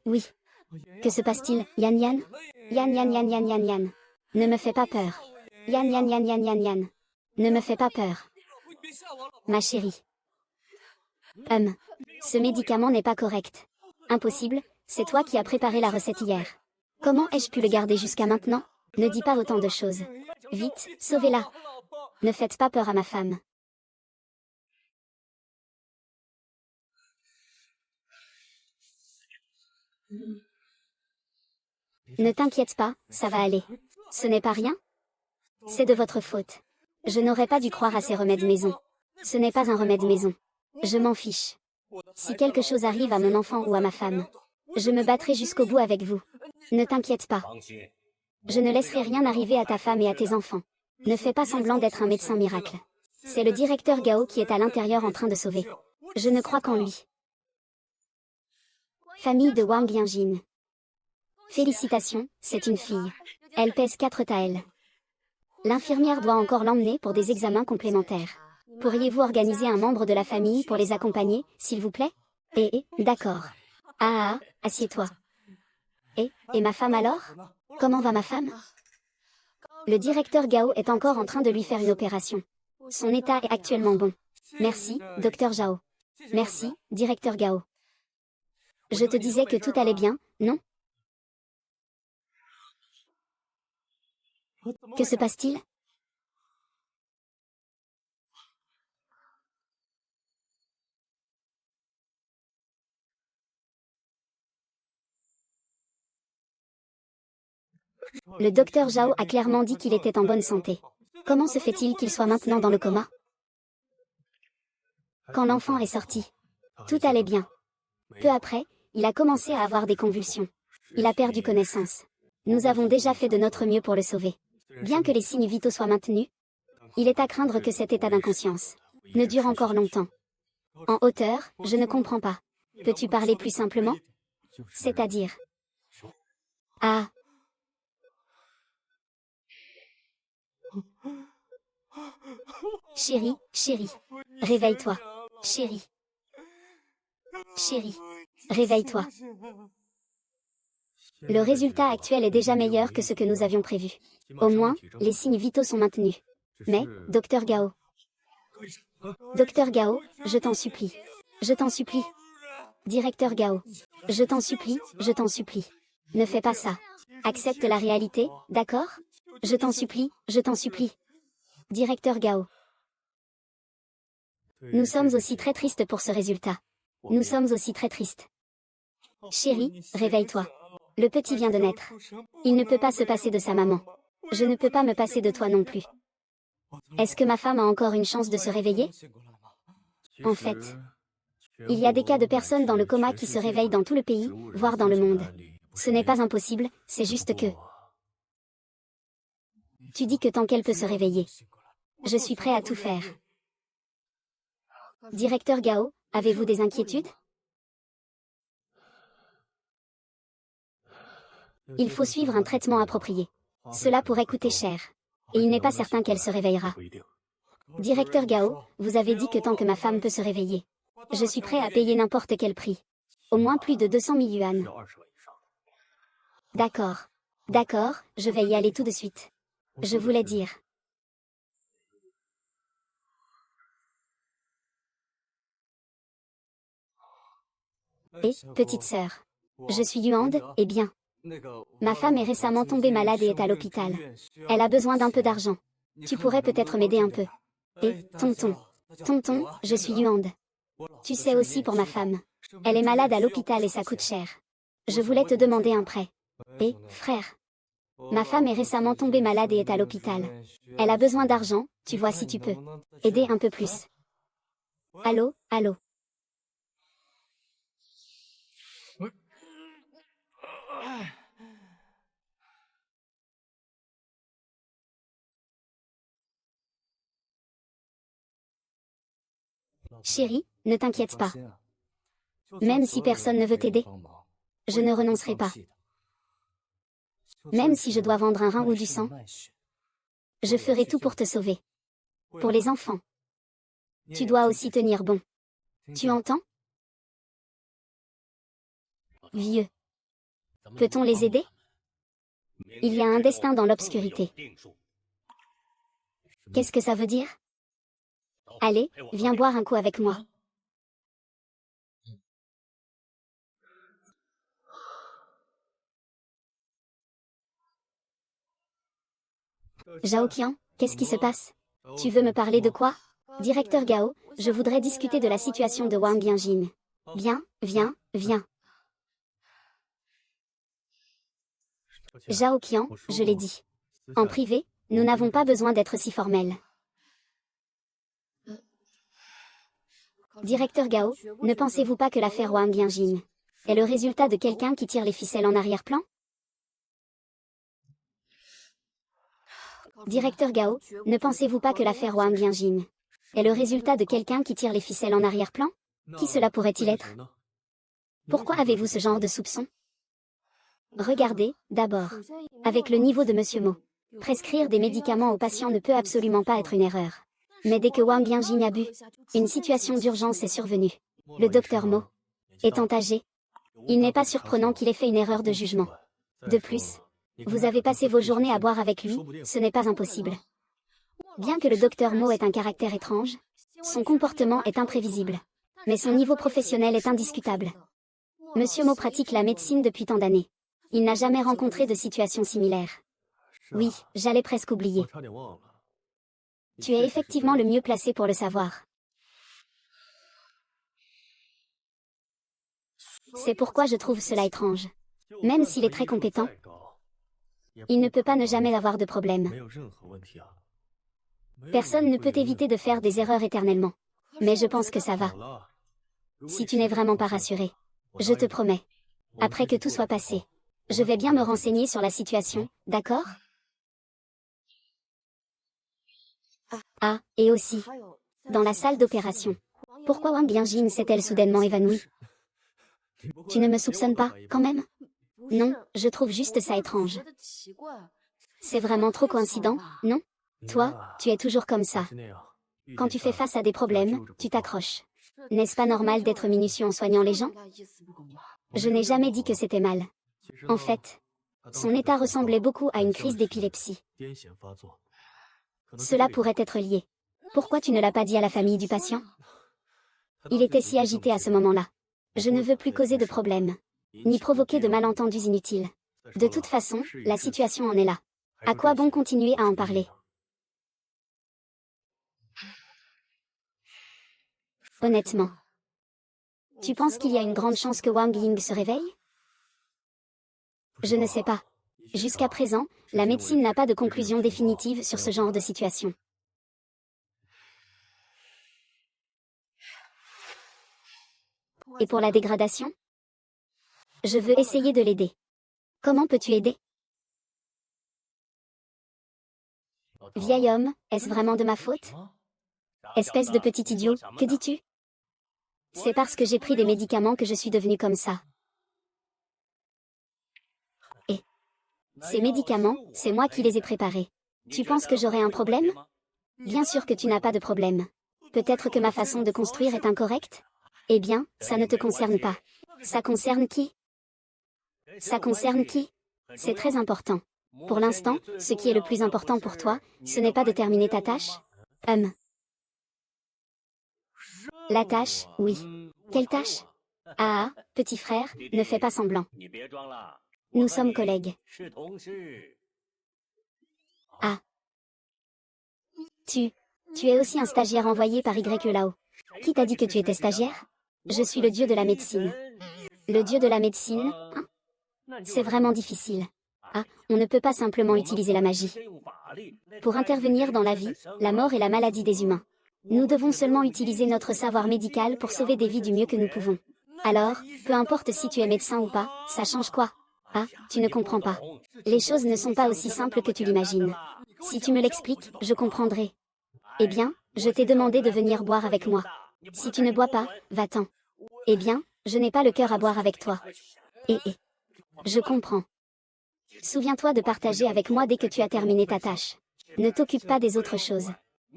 Oui. Que se passe-t-il, Yan Yan? Yan Yan Yan Yan Yan Yan. Ne me fais pas peur. Yan Yan Yan Yan Yan Yan. Ne me fais pas peur. Ma chérie. Ce médicament n'est pas correct. Impossible, c'est toi qui as préparé la recette hier. Comment ai-je pu le garder jusqu'à maintenant? Ne dis pas autant de choses. Vite, sauvez-la. Ne faites pas peur à ma femme. Ne t'inquiète pas, ça va aller. Ce n'est pas rien? C'est de votre faute. Je n'aurais pas dû croire à ces remèdes maison. Ce n'est pas un remède maison. Je m'en fiche. Si quelque chose arrive à mon enfant ou à ma femme, je me battrai jusqu'au bout avec vous. Ne t'inquiète pas. Je ne laisserai rien arriver à ta femme et à tes enfants. Ne fais pas semblant d'être un médecin miracle. C'est le directeur Gao qui est à l'intérieur en train de sauver. Je ne crois qu'en lui. Famille de Wang Yanjin. Félicitations, c'est une fille. Elle pèse 4 taels. L'infirmière doit encore l'emmener pour des examens complémentaires. Pourriez-vous organiser un membre de la famille pour les accompagner, s'il vous plaît? D'accord. Assieds-toi. Et ma femme alors? Comment va ma femme? Le directeur Gao est encore en train de lui faire une opération. Son état est actuellement bon. Merci, docteur Zhao. Merci, directeur Gao. Je te disais que tout allait bien, non? Que se passe-t-il? Le docteur Zhao a clairement dit qu'il était en bonne santé. Comment se fait-il qu'il soit maintenant dans le coma? Quand l'enfant est sorti, tout allait bien. Peu après, il a commencé à avoir des convulsions. Il a perdu connaissance. Nous avons déjà fait de notre mieux pour le sauver. Bien que les signes vitaux soient maintenus, il est à craindre que cet état d'inconscience ne dure encore longtemps. En hauteur, je ne comprends pas. Peux-tu parler plus simplement? C'est-à-dire... Ah. Chérie, réveille-toi. Chérie, réveille-toi. Le résultat actuel est déjà meilleur que ce que nous avions prévu. Au moins, les signes vitaux sont maintenus. Mais, docteur Gao, je t'en supplie. Je t'en supplie. Directeur Gao, je t'en supplie. Ne fais pas ça. Accepte la réalité, d'accord? Je t'en supplie. Directeur Gao. Nous sommes aussi très tristes pour ce résultat. Nous sommes aussi très tristes. Chérie, réveille-toi. Le petit vient de naître. Il ne peut pas se passer de sa maman. Je ne peux pas me passer de toi non plus. Est-ce que ma femme a encore une chance de se réveiller? En fait, il y a des cas de personnes dans le coma qui se réveillent dans tout le pays, voire dans le monde. Ce n'est pas impossible, c'est juste que... Tu dis que tant qu'elle peut se réveiller. Je suis prêt à tout faire. Directeur Gao, avez-vous des inquiétudes? Il faut suivre un traitement approprié. Cela pourrait coûter cher. Et il n'est pas certain qu'elle se réveillera. Directeur Gao, vous avez dit que tant que ma femme peut se réveiller, je suis prêt à payer n'importe quel prix. Au moins plus de 200 000 yuan. D'accord, je vais y aller tout de suite. Je voulais dire. Petite sœur. Je suis Yuan, eh bien. Ma femme est récemment tombée malade et est à l'hôpital. Elle a besoin d'un peu d'argent. Tu pourrais peut-être m'aider un peu. Tonton, je suis Yuan. Tu sais aussi pour ma femme. Elle est malade à l'hôpital et ça coûte cher. Je voulais te demander un prêt. Frère. Ma femme est récemment tombée malade et est à l'hôpital. Elle a besoin d'argent, tu vois si tu peux. Aider un peu plus. Allô? Chérie, ne t'inquiète pas. Même si personne ne veut t'aider, je ne renoncerai pas. Même si je dois vendre un rein ou du sang, je ferai tout pour te sauver. Pour les enfants. Tu dois aussi tenir bon. Tu entends? Vieux. Peut-on les aider? Il y a un destin dans l'obscurité. Qu'est-ce que ça veut dire? Allez, viens boire un coup avec moi. Zhao-Qian, qu'est-ce qui se passe? Tu veux me parler de quoi? Directeur Gao, je voudrais discuter de la situation de Wang Yanjin. Bien, viens. Zhao-Qian, je l'ai dit. En privé, nous n'avons pas besoin d'être si formels. Directeur Gao, ne pensez-vous pas que l'affaire Wang Yanjing est le résultat de quelqu'un qui tire les ficelles en arrière-plan? Directeur Gao, ne pensez-vous pas que l'affaire Wang Yanjing est le résultat de quelqu'un qui tire les ficelles en arrière-plan? Qui cela pourrait-il être? Pourquoi avez-vous ce genre de soupçon? Regardez, d'abord, avec le niveau de Monsieur Mo, prescrire des médicaments aux patients ne peut absolument pas être une erreur. Mais dès que Wang Yanjing a bu, une situation d'urgence est survenue. Le docteur Mo étant âgé, il n'est pas surprenant qu'il ait fait une erreur de jugement. De plus, vous avez passé vos journées à boire avec lui, ce n'est pas impossible. Bien que le docteur Mo ait un caractère étrange, son comportement est imprévisible. Mais son niveau professionnel est indiscutable. Monsieur Mo pratique la médecine depuis tant d'années. Il n'a jamais rencontré de situation similaire. Oui, j'allais presque oublier. Tu es effectivement le mieux placé pour le savoir. C'est pourquoi je trouve cela étrange. Même s'il est très compétent, il ne peut pas ne jamais avoir de problème. Personne ne peut éviter de faire des erreurs éternellement. Mais je pense que ça va. Si tu n'es vraiment pas rassuré, je te promets. Après que tout soit passé, je vais bien me renseigner sur la situation, d'accord? Ah, et aussi, dans la salle d'opération. Pourquoi Wang Yanjing s'est-elle soudainement évanouie? Tu ne me soupçonnes pas, quand même? Non, je trouve juste ça étrange. C'est vraiment trop coïncident, non? Toi, tu es toujours comme ça. Quand tu fais face à des problèmes, tu t'accroches. N'est-ce pas normal d'être minutieux en soignant les gens? Je n'ai jamais dit que c'était mal. En fait, son état ressemblait beaucoup à une crise d'épilepsie. Cela pourrait être lié. Pourquoi tu ne l'as pas dit à la famille du patient? Il était si agité à ce moment-là. Je ne veux plus causer de problèmes, ni provoquer de malentendus inutiles. De toute façon, la situation en est là. À quoi bon continuer à en parler? Honnêtement, tu penses qu'il y a une grande chance que Wang Ying se réveille? Je ne sais pas. Jusqu'à présent, la médecine n'a pas de conclusion définitive sur ce genre de situation. Et pour la dégradation? Je veux essayer de l'aider. Comment peux-tu aider? Vieil homme, est-ce vraiment de ma faute? Espèce de petit idiot, que dis-tu? C'est parce que j'ai pris des médicaments que je suis devenu comme ça. Et ces médicaments, c'est moi qui les ai préparés. Tu penses que j'aurai un problème? Bien sûr que tu n'as pas de problème. Peut-être que ma façon de construire est incorrecte? Eh bien, ça ne te concerne pas. Ça concerne qui? Ça concerne qui? C'est très important. Pour l'instant, ce qui est le plus important pour toi, ce n'est pas de terminer ta tâche? La tâche, oui. Quelle tâche? Ah, petit frère, ne fais pas semblant. Nous sommes collègues. Ah. Tu es aussi un stagiaire envoyé par Y là-haut. Qui t'a dit que tu étais stagiaire? Je suis le dieu de la médecine. Le dieu de la médecine, hein? C'est vraiment difficile. Ah, on ne peut pas simplement utiliser la magie pour intervenir dans la vie, la mort et la maladie des humains. Nous devons seulement utiliser notre savoir médical pour sauver des vies du mieux que nous pouvons. Alors, peu importe si tu es médecin ou pas, ça change quoi? Ah, tu ne comprends pas. Les choses ne sont pas aussi simples que tu l'imagines. Si tu me l'expliques, je comprendrai. Eh bien, je t'ai demandé de venir boire avec moi. Si tu ne bois pas, va-t'en. Eh bien, je n'ai pas le cœur à boire avec toi. Je comprends. Souviens-toi de partager avec moi dès que tu as terminé ta tâche. Ne t'occupe pas des autres choses.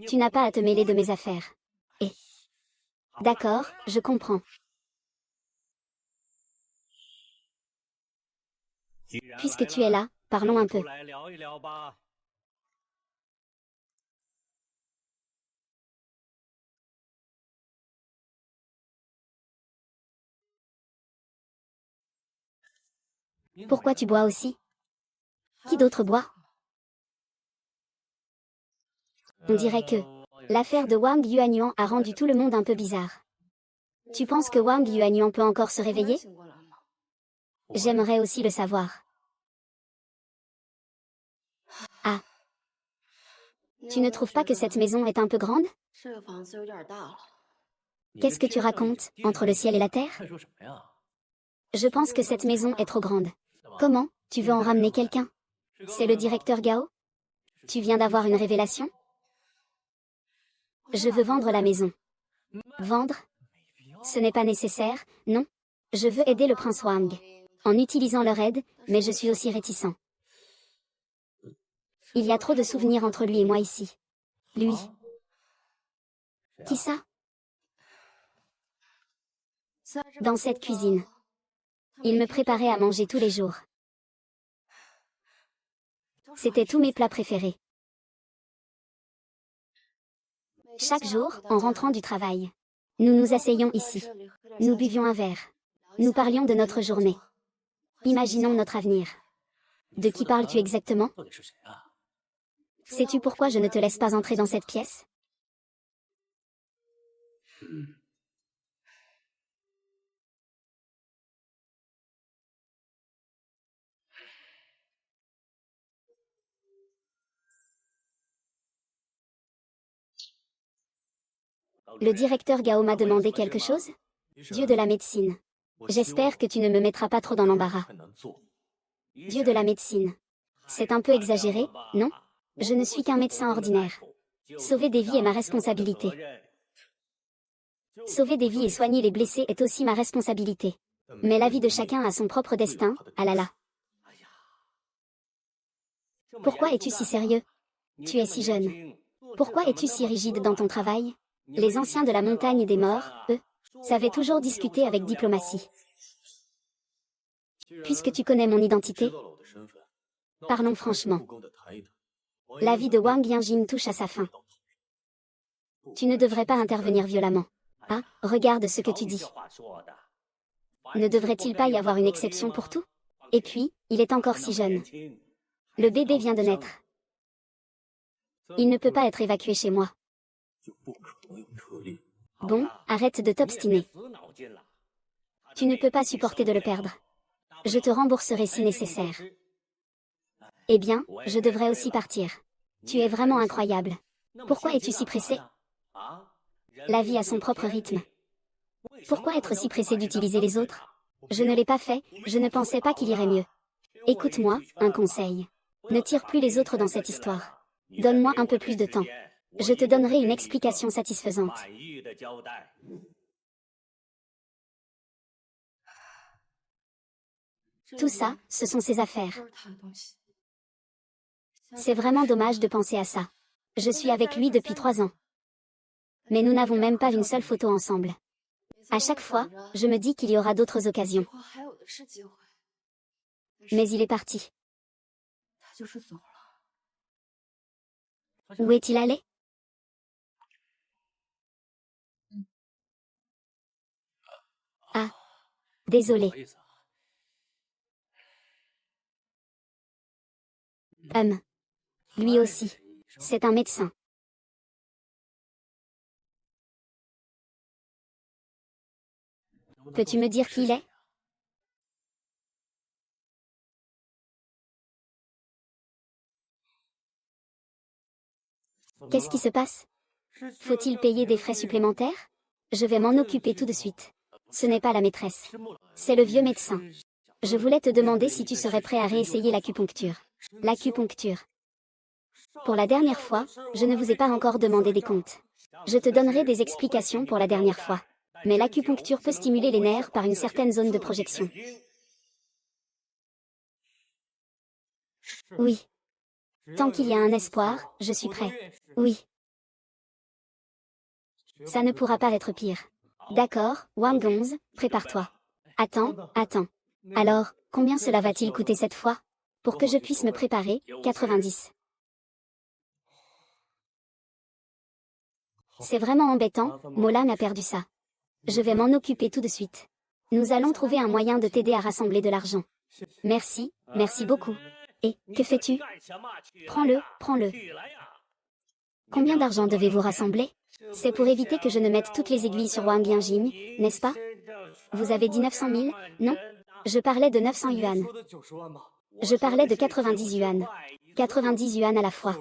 Tu n'as pas à te mêler de mes affaires. D'accord, je comprends. Puisque tu es là, parlons un peu. Pourquoi tu bois aussi? Qui d'autre boit? On dirait que l'affaire de Wang Yuanyuan a rendu tout le monde un peu bizarre. Tu penses que Wang Yuanyuan peut encore se réveiller? J'aimerais aussi le savoir. Ah, Tu ne trouves pas que cette maison est un peu grande? Qu'est-ce que tu racontes, entre le ciel et la terre? Je pense que cette maison est trop grande. Comment, tu veux en ramener quelqu'un? C'est le directeur Gao? Tu viens d'avoir une révélation? Je veux vendre la maison. Vendre? Ce n'est pas nécessaire, non? Je veux aider le prince Wang. En utilisant leur aide, mais je suis aussi réticent. Il y a trop de souvenirs entre lui et moi ici. Lui. Qui ça? Dans cette cuisine. Il me préparait à manger tous les jours. C'était tous mes plats préférés. Chaque jour, en rentrant du travail, nous nous asseyions ici. Nous buvions un verre. Nous parlions de notre journée. Imaginons notre avenir. De qui parles-tu exactement? Sais-tu pourquoi je ne te laisse pas entrer dans cette pièce? Le directeur Gao m'a demandé quelque chose? Dieu de la médecine. J'espère que tu ne me mettras pas trop dans l'embarras. Dieu de la médecine. C'est un peu exagéré, non? Je ne suis qu'un médecin ordinaire. Sauver des vies est ma responsabilité. Sauver des vies et soigner les blessés est aussi ma responsabilité. Mais la vie de chacun a son propre destin, ah là là. Pourquoi es-tu si sérieux? Tu es si jeune. Pourquoi es-tu si rigide dans ton travail? Les anciens de la montagne des morts, eux, savaient toujours discuter avec diplomatie. Puisque tu connais mon identité, parlons franchement. La vie de Wang Yanjing touche à sa fin. Tu ne devrais pas intervenir violemment. Ah, regarde ce que tu dis. Ne devrait-il pas y avoir une exception pour tout? Et puis, il est encore si jeune. Le bébé vient de naître. Il ne peut pas être évacué chez moi. Bon, arrête de t'obstiner. Tu ne peux pas supporter de le perdre. Je te rembourserai si nécessaire. Eh bien, je devrais aussi partir. Tu es vraiment incroyable. Pourquoi es-tu si pressé? La vie a son propre rythme. Pourquoi être si pressé d'utiliser les autres? Je ne l'ai pas fait, je ne pensais pas qu'il irait mieux. Écoute-moi, un conseil. Ne tire plus les autres dans cette histoire. Donne-moi un peu plus de temps. Je te donnerai une explication satisfaisante. Tout ça, ce sont ses affaires. C'est vraiment dommage de penser à ça. Je suis avec lui depuis 3 ans. Mais nous n'avons même pas une seule photo ensemble. À chaque fois, je me dis qu'il y aura d'autres occasions. Mais il est parti. Où est-il allé? Ah, désolé. Lui aussi. C'est un médecin. Peux-tu me dire qui il est? Qu'est-ce qui se passe? Faut-il payer des frais supplémentaires? Je vais m'en occuper tout de suite. Ce n'est pas la maîtresse. C'est le vieux médecin. Je voulais te demander si tu serais prêt à réessayer l'acupuncture. L'acupuncture. Pour la dernière fois, je ne vous ai pas encore demandé des comptes. Je te donnerai des explications pour la dernière fois. Mais l'acupuncture peut stimuler les nerfs par une certaine zone de projection. Oui. Tant qu'il y a un espoir, je suis prêt. Oui. Ça ne pourra pas être pire. D'accord, Wang Gongz, prépare-toi. Attends. Alors, combien cela va-t-il coûter cette fois? Pour que je puisse me préparer, 90. C'est vraiment embêtant, Molan a perdu ça. Je vais m'en occuper tout de suite. Nous allons trouver un moyen de t'aider à rassembler de l'argent. Merci beaucoup. Et, que fais-tu? Prends-le. Combien d'argent devez-vous rassembler? C'est pour éviter que je ne mette toutes les aiguilles sur Wang Yanjing, n'est-ce pas? Vous avez dit 900 000, non? Je parlais de 900 yuan. Je parlais de 90 yuan. 90 yuan à la fois.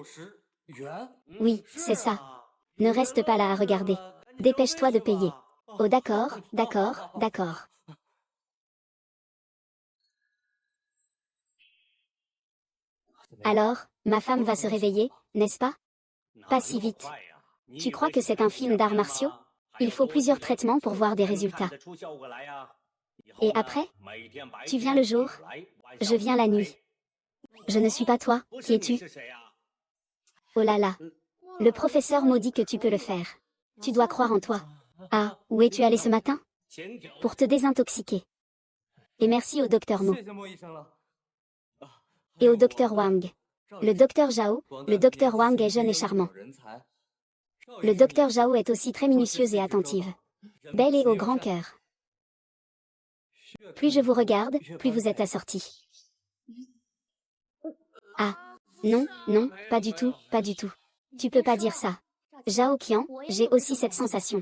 Oui, c'est ça. Ne reste pas là à regarder. Dépêche-toi de payer. Oh d'accord, d'accord, d'accord. Alors, ma femme va se réveiller, n'est-ce pas? Pas si vite. Tu crois que c'est un film d'arts martiaux? Il faut plusieurs traitements pour voir des résultats. Et après? Tu viens le jour? Je viens la nuit. Je ne suis pas toi, qui es-tu? Oh là là. Le professeur maudit que tu peux le faire. Tu dois croire en toi. Ah, où es-tu allé ce matin? Pour te désintoxiquer. Et merci au docteur Mo. Et au docteur Wang. Le docteur Zhao, le docteur Wang est jeune et charmant. Le docteur Zhao est aussi très minutieuse et attentive. Belle et au grand cœur. Plus je vous regarde, plus vous êtes assorti. Ah. Non, non, pas du tout, pas du tout. Tu peux pas dire ça. Zhao Qian, j'ai aussi cette sensation.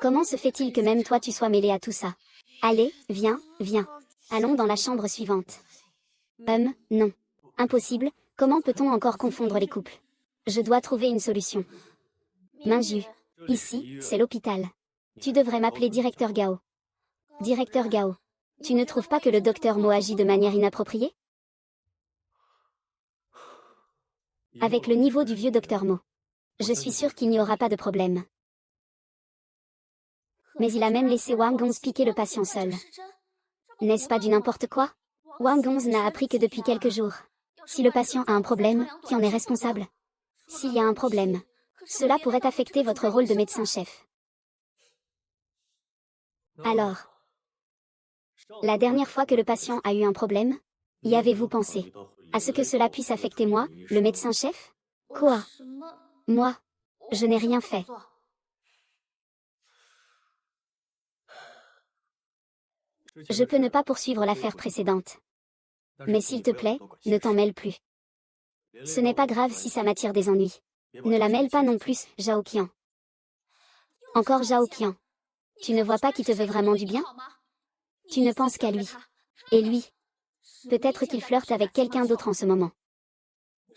Comment se fait-il que même toi tu sois mêlé à tout ça? Allez, viens, viens. Allons dans la chambre suivante. Non. Impossible, comment peut-on encore confondre les couples? Je dois trouver une solution. Minju. Ici, c'est l'hôpital. Tu devrais m'appeler directeur Gao. Directeur Gao. Tu ne trouves pas que le docteur Mo agit de manière inappropriée? Avec le niveau du vieux docteur Mo. Je suis sûre qu'il n'y aura pas de problème. Mais il a même laissé Wang Gongz piquer le patient seul. N'est-ce pas du n'importe quoi? Wang Gongz n'a appris que depuis quelques jours. Si le patient a un problème, qui en est responsable? S'il y a un problème, cela pourrait affecter votre rôle de médecin-chef. Alors, la dernière fois que le patient a eu un problème, y avez-vous pensé à ce que cela puisse affecter moi, le médecin-chef? Quoi? Moi? Je n'ai rien fait. Je peux ne pas poursuivre l'affaire précédente. Mais s'il te plaît, ne t'en mêle plus. Ce n'est pas grave si ça m'attire des ennuis. Ne la mêle pas non plus, Zhao Qian. Encore Zhao Qian. Tu ne vois pas qu'il te veut vraiment du bien? Tu ne penses qu'à lui. Et lui? Peut-être qu'il flirte avec quelqu'un d'autre en ce moment.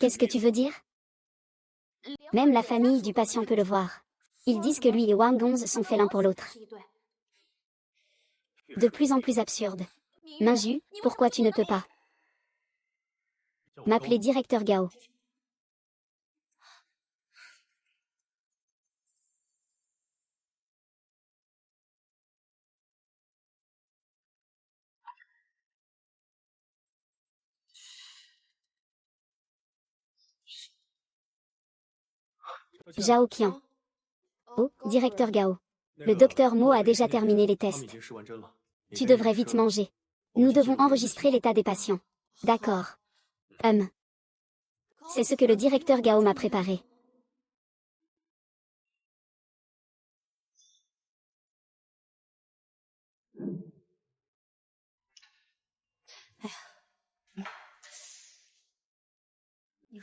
Qu'est-ce que tu veux dire? Même la famille du patient peut le voir. Ils disent que lui et Wang Gongz sont faits l'un pour l'autre. De plus en plus absurde. Minju, pourquoi tu ne peux pas m'appeler directeur Gao? Zhao Qian. Oh, directeur Gao. Le docteur Mo a déjà terminé les tests. Tu devrais vite manger. Nous devons enregistrer l'état des patients. D'accord. C'est ce que le directeur Gao m'a préparé.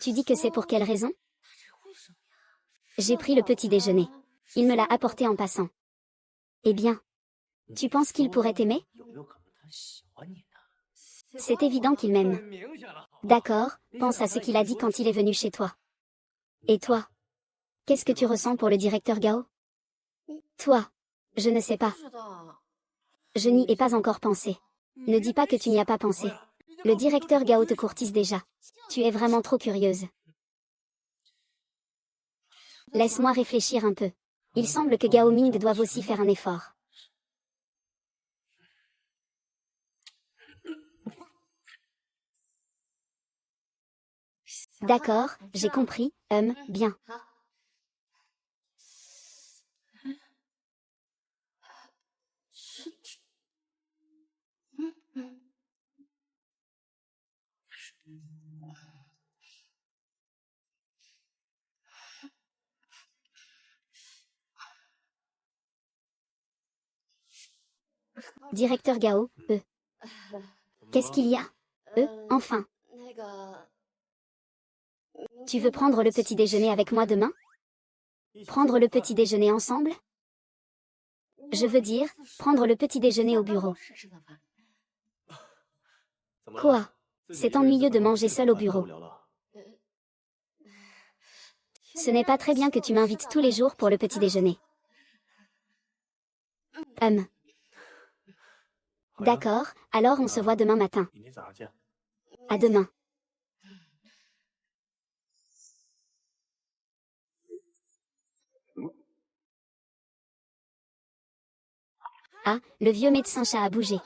Tu dis que c'est pour quelle raison? J'ai pris le petit déjeuner. Il me l'a apporté en passant. Eh bien, tu penses qu'il pourrait t'aimer? C'est évident qu'il m'aime. D'accord, pense à ce qu'il a dit quand il est venu chez toi. Et toi? Qu'est-ce que tu ressens pour le directeur Gao? Toi? Je ne sais pas. Je n'y ai pas encore pensé. Ne dis pas que tu n'y as pas pensé. Le directeur Gao te courtise déjà. Tu es vraiment trop curieuse. Laisse-moi réfléchir un peu. Il semble que Gao Ming doive aussi faire un effort. D'accord, j'ai compris, bien. Directeur Gao, Qu'est-ce qu'il y a? Enfin. Tu veux prendre le petit déjeuner avec moi demain? Prendre le petit déjeuner ensemble? Je veux dire, prendre le petit déjeuner au bureau. Quoi? C'est ennuyeux de manger seul au bureau. Ce n'est pas très bien que tu m'invites tous les jours pour le petit déjeuner. D'accord, alors on se voit demain matin. À demain. Ah, le vieux médecin chat a bougé.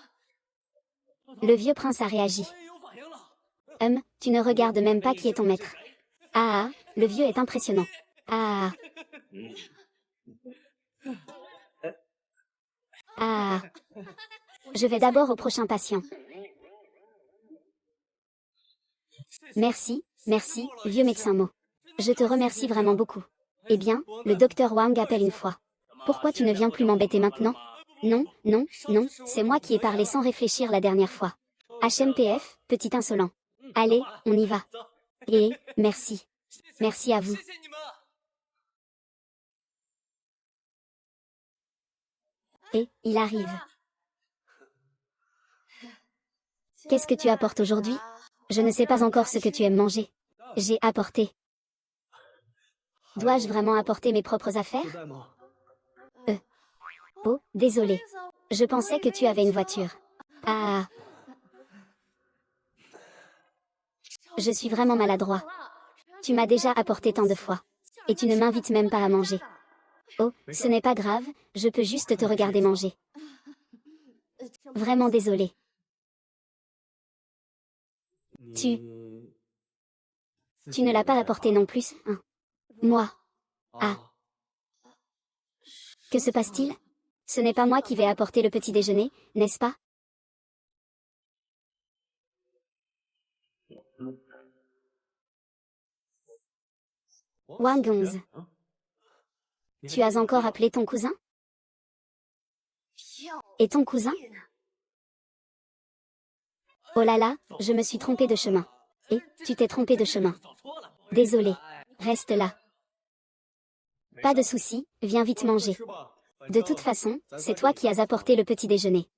Le vieux prince a réagi. Tu ne regardes même pas qui est ton maître. Ah, le vieux est impressionnant. Ah. Ah. Je vais d'abord au prochain patient. Merci, merci, vieux médecin Mo. Je te remercie vraiment beaucoup. Eh bien, le docteur Wang appelle une fois. Pourquoi tu ne viens plus m'embêter maintenant? Non, non, non, c'est moi qui ai parlé sans réfléchir la dernière fois. HMPF, petit insolent. Allez, on y va. Et, merci. Merci à vous. Et, il arrive. Qu'est-ce que tu apportes aujourd'hui? Je ne sais pas encore ce que tu aimes manger. J'ai apporté. Dois-je vraiment apporter mes propres affaires? Oh, désolé. Je pensais que tu avais une voiture. Ah. Je suis vraiment maladroit. Tu m'as déjà apporté tant de fois. Et tu ne m'invites même pas à manger. Oh, ce n'est pas grave, je peux juste te regarder manger. Vraiment désolé. Tu ne l'as pas apporté non plus, hein? Moi. Ah. Que se passe-t-il? Ce n'est pas moi qui vais apporter le petit déjeuner, n'est-ce pas? Wang Gongz. Tu as encore appelé ton cousin? Et ton cousin? Oh là là, je me suis trompée de chemin. Et, tu t'es trompé de chemin. Désolé. Reste là. Pas de souci, viens vite manger. De toute façon, c'est toi qui as apporté le petit déjeuner.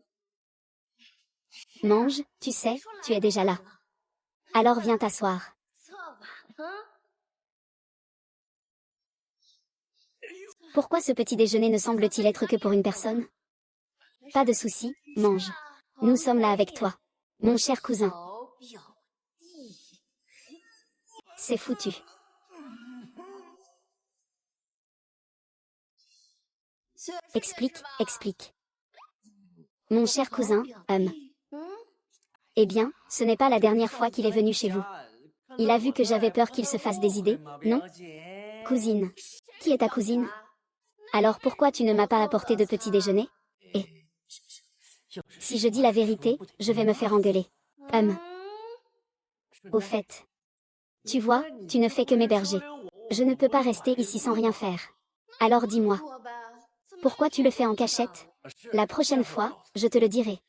Mange, tu sais, tu es déjà là. Alors viens t'asseoir. Pourquoi ce petit déjeuner ne semble-t-il être que pour une personne? Pas de souci, mange. Nous sommes là avec toi. Mon cher cousin. C'est foutu. Explique, explique. Mon cher cousin, Eh bien, ce n'est pas la dernière fois qu'il est venu chez vous. Il a vu que j'avais peur qu'il se fasse des idées, non? Cousine. Qui est ta cousine? Alors pourquoi tu ne m'as pas apporté de petit déjeuner? Et si je dis la vérité, je vais me faire engueuler. Au fait. Tu vois, tu ne fais que m'héberger. Je ne peux pas rester ici sans rien faire. Alors dis-moi. Pourquoi tu le fais en cachette? La prochaine fois, je te le dirai.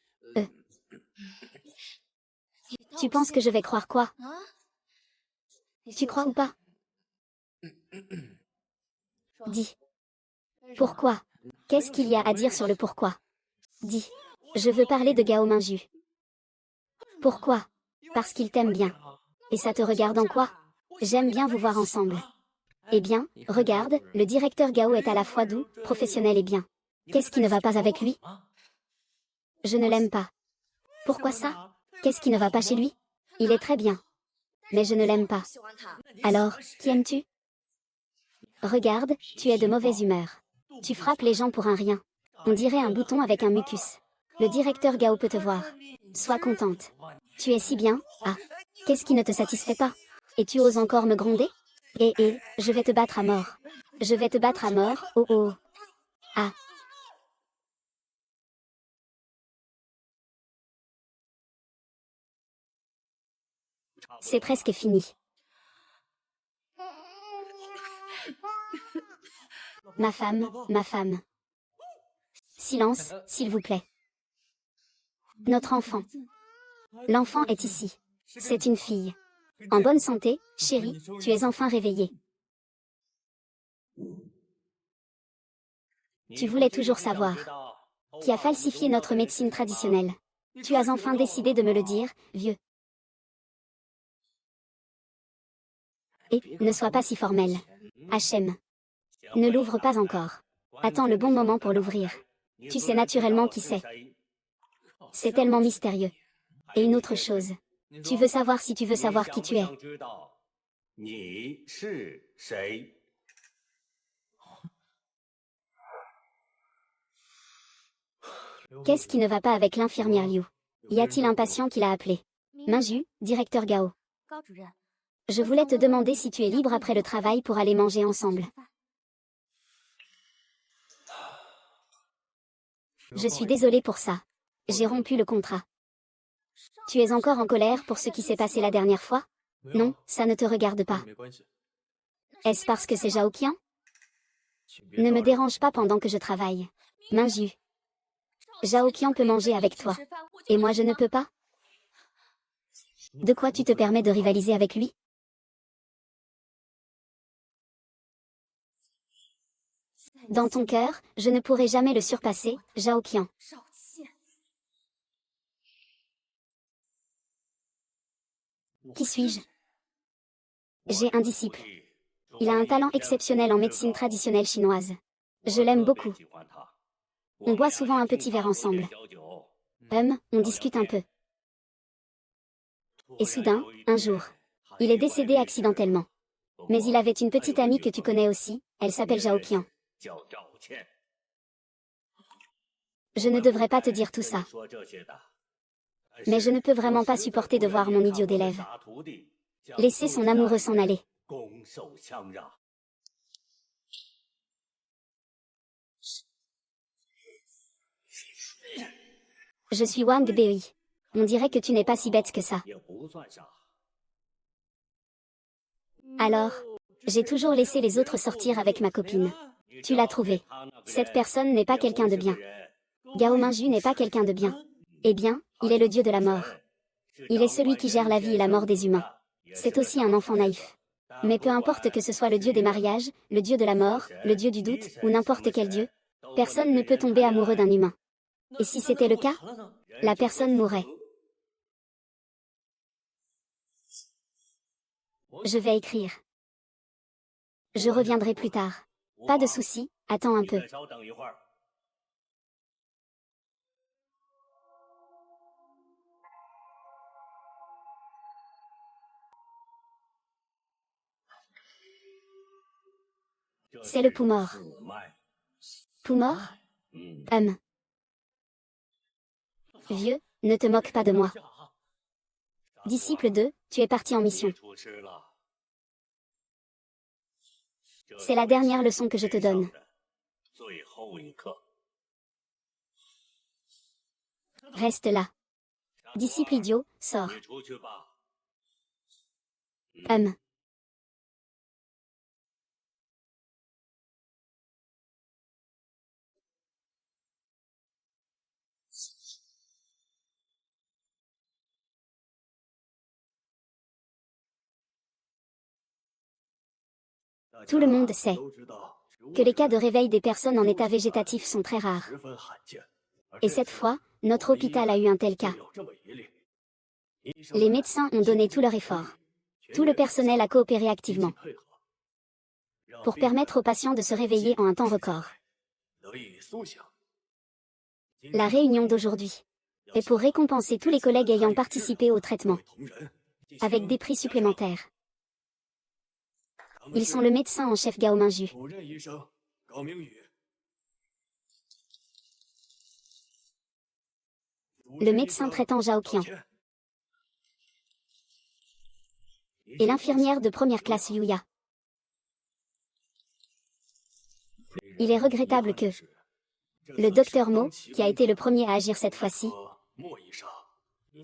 Tu penses que je vais croire quoi? Tu crois ou pas? Dis. Pourquoi? Qu'est-ce qu'il y a à dire sur le pourquoi? Dis. Je veux parler de Gao Minju. Pourquoi? Parce qu'il t'aime bien. Et ça te regarde en quoi? J'aime bien vous voir ensemble. Eh bien, regarde, le directeur Gao est à la fois doux, professionnel et bien. Qu'est-ce qui ne va pas avec lui? Je ne l'aime pas. Pourquoi ça? Qu'est-ce qui ne va pas chez lui? Il est très bien. Mais je ne l'aime pas. Alors, qui aimes-tu? Regarde, tu es de mauvaise humeur. Tu frappes les gens pour un rien. On dirait un bouton avec un mucus. Le directeur Gao peut te voir. Sois contente. Tu es si bien, ah. Qu'est-ce qui ne te satisfait pas? Et tu oses encore me gronder? Je vais te battre à mort. Je vais te battre à mort, oh oh. Ah. C'est presque fini. Ma femme, ma femme. Silence, s'il vous plaît. Notre enfant. L'enfant est ici. C'est une fille. En bonne santé, chérie, tu es enfin réveillée. Tu voulais toujours savoir. Qui a falsifié notre médecine traditionnelle? Tu as enfin décidé de me le dire, vieux. Et, ne sois pas si formel. Hachem. Ne l'ouvre pas encore. Attends le bon moment pour l'ouvrir. Tu sais naturellement qui c'est. C'est tellement mystérieux. Et une autre chose. Tu veux savoir si tu veux savoir qui tu es. Qu'est-ce qui ne va pas avec l'infirmière Liu? Y a-t-il un patient qui l'a appelé? Minju, directeur Gao. Je voulais te demander si tu es libre après le travail pour aller manger ensemble. Je suis désolée pour ça. J'ai rompu le contrat. Tu es encore en colère pour ce qui s'est passé la dernière fois? Non, ça ne te regarde pas. Est-ce parce que c'est Zhaoqian? Ne me dérange pas pendant que je travaille. Minju. Zhaoqian peut manger avec toi. Et moi je ne peux pas? De quoi tu te permets de rivaliser avec lui? Dans ton cœur, je ne pourrai jamais le surpasser, Zhaoqian. Qui suis-je? J'ai un disciple. Il a un talent exceptionnel en médecine traditionnelle chinoise. Je l'aime beaucoup. On boit souvent un petit verre ensemble. On discute un peu. Et soudain, un jour, il est décédé accidentellement. Mais il avait une petite amie que tu connais aussi, elle s'appelle Zhaoqian. Je ne devrais pas te dire tout ça. Mais je ne peux vraiment pas supporter de voir mon idiot d'élève laisser son amoureux s'en aller. Je suis Wang Bei. On dirait que tu n'es pas si bête que ça. Alors, j'ai toujours laissé les autres sortir avec ma copine. Tu l'as trouvé. Cette personne n'est pas quelqu'un de bien. Gao Minju n'est pas quelqu'un de bien. Eh bien, il est le dieu de la mort. Il est celui qui gère la vie et la mort des humains. C'est aussi un enfant naïf. Mais peu importe que ce soit le dieu des mariages, le dieu de la mort, le dieu du doute, ou n'importe quel dieu, personne ne peut tomber amoureux d'un humain. Et si c'était le cas, la personne mourrait. Je vais écrire. Je reviendrai plus tard. Pas de souci, attends un peu. C'est le pouls mort. Pouls mort? Vieux, ne te moque pas de moi. Disciple 2, tu es parti en mission. C'est la dernière leçon que je te donne. Reste là. Disciple idiot, sors. Tout le monde sait que les cas de réveil des personnes en état végétatif sont très rares. Et cette fois, notre hôpital a eu un tel cas. Les médecins ont donné tout leur effort. Tout le personnel a coopéré activement pour permettre aux patients de se réveiller en un temps record. La réunion d'aujourd'hui est pour récompenser tous les collègues ayant participé au traitement, avec des prix supplémentaires. Ils sont le médecin en chef Gao Minju, le médecin traitant Zhaoqian et l'infirmière de première classe Yuya. Il est regrettable que le docteur Mo, qui a été le premier à agir cette fois-ci,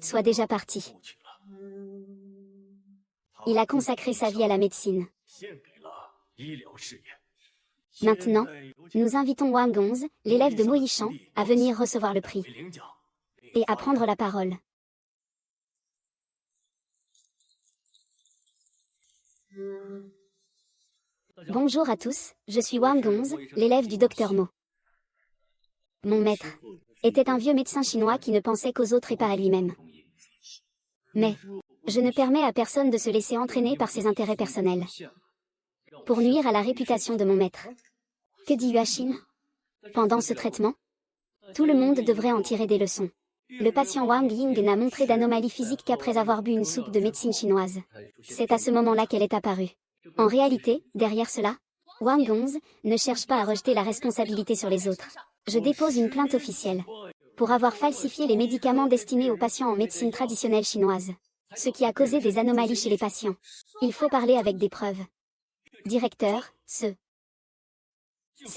soit déjà parti. Il a consacré sa vie à la médecine. Maintenant, nous invitons Wang Gongzi, l'élève de Mo Yishan, à venir recevoir le prix et à prendre la parole. Bonjour à tous, je suis Wang Gongzi, l'élève du docteur Mo. Mon maître était un vieux médecin chinois qui ne pensait qu'aux autres et pas à lui-même. Mais je ne permets à personne de se laisser entraîner par ses intérêts personnels. pour nuire à la réputation de mon maître. Que dit Yuashin? Pendant ce traitement, tout le monde devrait en tirer des leçons. Le patient Wang Ying n'a montré d'anomalie physique qu'après avoir bu une soupe de médecine chinoise. C'est à ce moment-là qu'elle est apparue. En réalité, derrière cela, Wang Gongzi ne cherche pas à rejeter la responsabilité sur les autres. Je dépose une plainte officielle pour avoir falsifié les médicaments destinés aux patients en médecine traditionnelle chinoise, ce qui a causé des anomalies chez les patients. Il faut parler avec des preuves. Directeur, c'est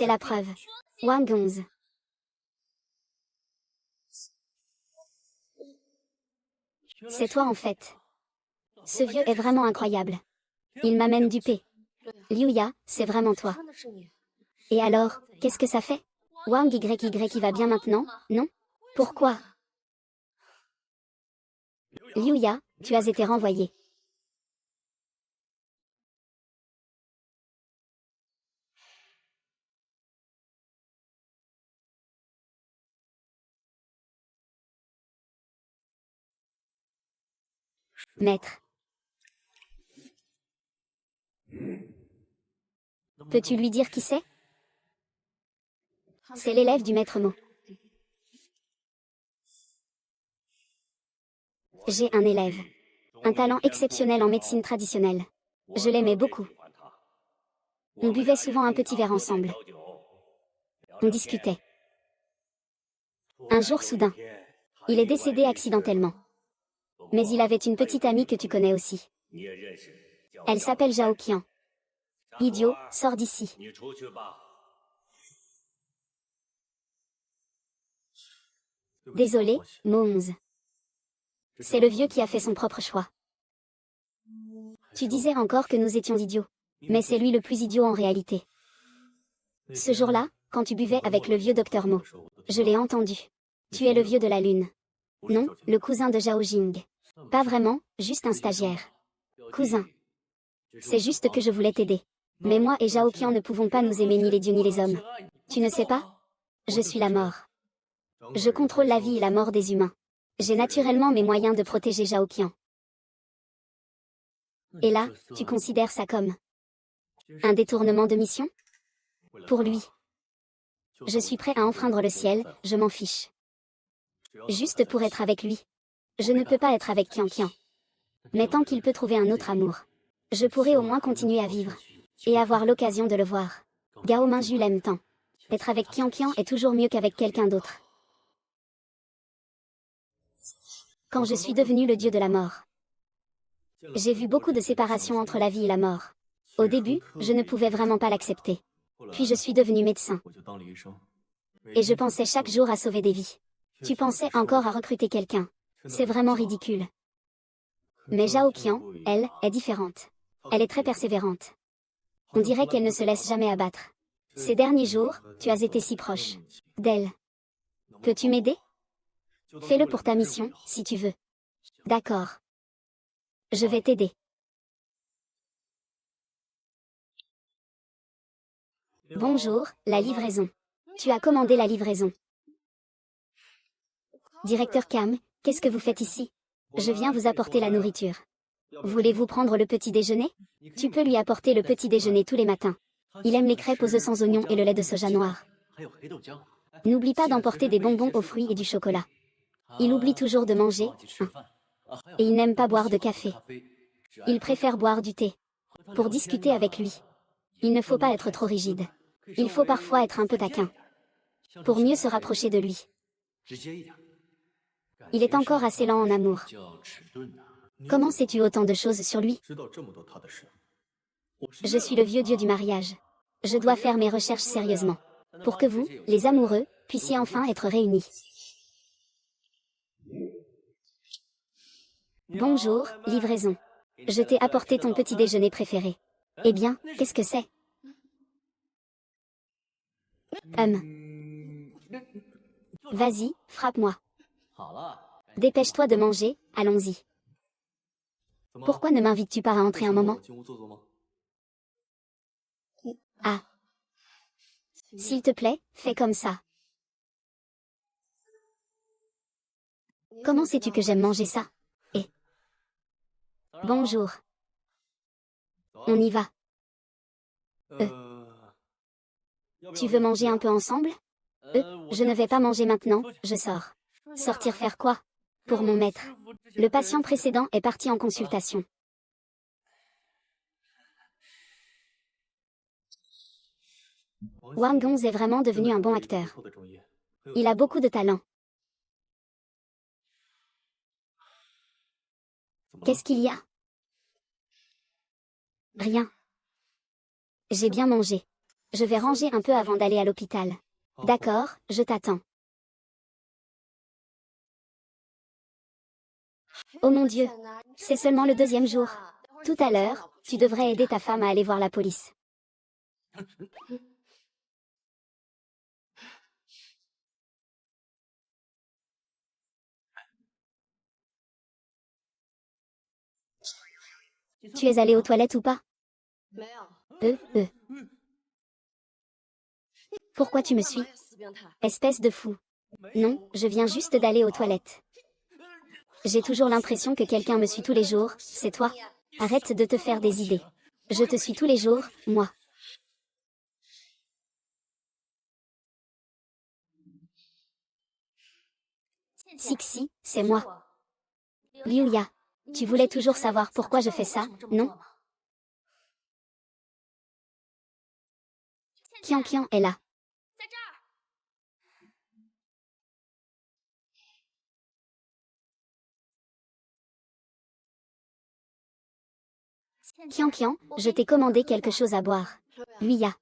la preuve. Wang Gongzi. C'est toi en fait. Ce vieux est vraiment incroyable. Il m'a même dupé. Liu Ya, c'est vraiment toi. Et alors, qu'est-ce que ça fait? Wang YY qui va bien maintenant, non? Pourquoi? Liu Ya, tu as été renvoyé. Maître. Peux-tu lui dire qui c'est? C'est l'élève du maître Mo. J'ai un élève. Un talent exceptionnel en médecine traditionnelle. Je l'aimais beaucoup. On buvait souvent un petit verre ensemble. On discutait. Un jour soudain, il est décédé accidentellement. Mais il avait une petite amie que tu connais aussi. Elle s'appelle Zhao Qian. Idiot, sors d'ici. Désolé, Mo11. C'est le vieux qui a fait son propre choix. Tu disais encore que nous étions idiots. Mais c'est lui le plus idiot en réalité. Ce jour-là, quand tu buvais avec le vieux docteur Mo, je l'ai entendu. Tu es le vieux de la lune. Non, le cousin de Zhao Jing. Pas vraiment, juste un stagiaire. Cousin. C'est juste que je voulais t'aider. Mais moi et Zhao Qian ne pouvons pas nous aimer ni les dieux ni les hommes. Tu ne sais pas? Je suis la mort. Je contrôle la vie et la mort des humains. J'ai naturellement mes moyens de protéger Zhao Qian. Et là, tu considères ça comme un détournement de mission? Pour lui. Je suis prêt à enfreindre le ciel, je m'en fiche. Juste pour être avec lui. Je ne peux pas être avec Qian Qian. Mais tant qu'il peut trouver un autre amour, je pourrai au moins continuer à vivre. Et avoir l'occasion de le voir. Gao Mingju l'aime tant. Être avec Qian Qian est toujours mieux qu'avec quelqu'un d'autre. Quand je suis devenu le dieu de la mort, j'ai vu beaucoup de séparation entre la vie et la mort. Au début, je ne pouvais vraiment pas l'accepter. Puis je suis devenu médecin. Et je pensais chaque jour à sauver des vies. Tu pensais encore à recruter quelqu'un. C'est vraiment ridicule. Mais Zhao Qian, elle, est différente. Elle est très persévérante. On dirait qu'elle ne se laisse jamais abattre. Ces derniers jours, tu as été si proche d'elle. Peux-tu m'aider? Fais-le pour ta mission, si tu veux. D'accord. Je vais t'aider. Bonjour, la livraison. Tu as commandé la livraison. Directeur Cam, qu'est-ce que vous faites ici? Je viens vous apporter la nourriture. Voulez-vous prendre le petit déjeuner? Tu peux lui apporter le petit déjeuner tous les matins. Il aime les crêpes aux œufs sans oignons et le lait de soja noir. N'oublie pas d'emporter des bonbons aux fruits et du chocolat. Il oublie toujours de manger, et il n'aime pas boire de café. Il préfère boire du thé. Pour discuter avec lui, il ne faut pas être trop rigide. Il faut parfois être un peu taquin. Pour mieux se rapprocher de lui. Il est encore assez lent en amour. Comment sais-tu autant de choses sur lui? Je suis le vieux dieu du mariage. Je dois faire mes recherches sérieusement. Pour que vous, les amoureux, puissiez enfin être réunis. Bonjour, livraison. Je t'ai apporté ton petit déjeuner préféré. Eh bien, qu'est-ce que c'est? Vas-y, frappe-moi. Dépêche-toi de manger, allons-y. Pourquoi ne m'invites-tu pas à entrer un moment? Ah. S'il te plaît, fais comme ça. Comment sais-tu que j'aime manger ça? Eh. Bonjour. On y va. Tu veux manger un peu ensemble? Je ne vais pas manger maintenant, je sors. Sortir faire quoi? Pour mon maître. Le patient précédent est parti en consultation. Wang Gong est vraiment devenu un bon acteur. Il a beaucoup de talent. Qu'est-ce qu'il y a? Rien. J'ai bien mangé. Je vais ranger un peu avant d'aller à l'hôpital. D'accord, je t'attends. Oh mon Dieu, c'est seulement le 2e jour. Tout à l'heure, tu devrais aider ta femme à aller voir la police. Tu es allé aux toilettes ou pas? Pourquoi tu me suis? Espèce de fou. Non, je viens juste d'aller aux toilettes. J'ai toujours l'impression que quelqu'un me suit tous les jours, c'est toi. Arrête de te faire des idées. Je te suis tous les jours, moi. Sixi, c'est moi. Liu Ya. Tu voulais toujours savoir pourquoi je fais ça, non? Qian Qian est là. Qian Qian, je t'ai commandé quelque chose à boire. Liu Ya.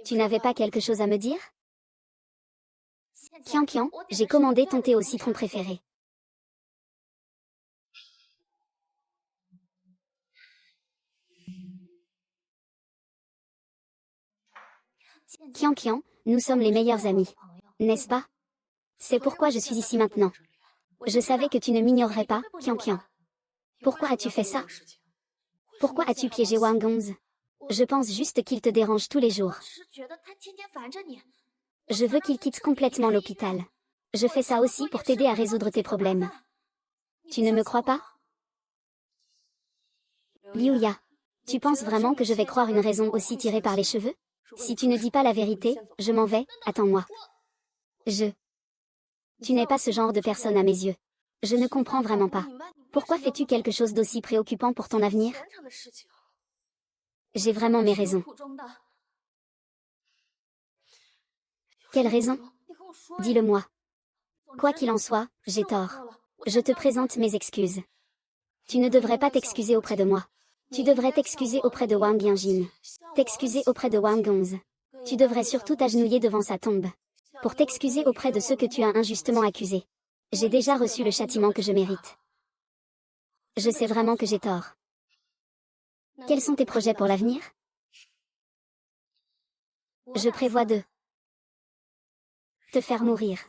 Tu n'avais pas quelque chose à me dire? Qian Qian, j'ai commandé ton thé au citron préféré. Qian Qian, nous sommes les meilleurs amis. N'est-ce pas? C'est pourquoi je suis ici maintenant. Je savais que tu ne m'ignorerais pas, Qian Qian. Pourquoi as-tu fait ça? Pourquoi as-tu piégé Wang Gong? Je pense juste qu'il te dérange tous les jours. Je veux qu'il quitte complètement l'hôpital. Je fais ça aussi pour t'aider à résoudre tes problèmes. Tu ne me crois pas? Liu Ya, tu penses vraiment que je vais croire une raison aussi tirée par les cheveux? Si tu ne dis pas la vérité, je m'en vais, attends-moi. Tu n'es pas ce genre de personne à mes yeux. Je ne comprends vraiment pas. Pourquoi fais-tu quelque chose d'aussi préoccupant pour ton avenir? J'ai vraiment mes raisons. Quelle raison? Dis-le-moi. Quoi qu'il en soit, j'ai tort. Je te présente mes excuses. Tu ne devrais pas t'excuser auprès de moi. Tu devrais t'excuser auprès de Wang Yanjin. T'excuser auprès de Wang Gong. Tu devrais surtout t'agenouiller devant sa tombe. Pour t'excuser auprès de ceux que tu as injustement accusés. J'ai déjà reçu le châtiment que je mérite. Je sais vraiment que j'ai tort. Quels sont tes projets pour l'avenir? Je prévois de te faire mourir.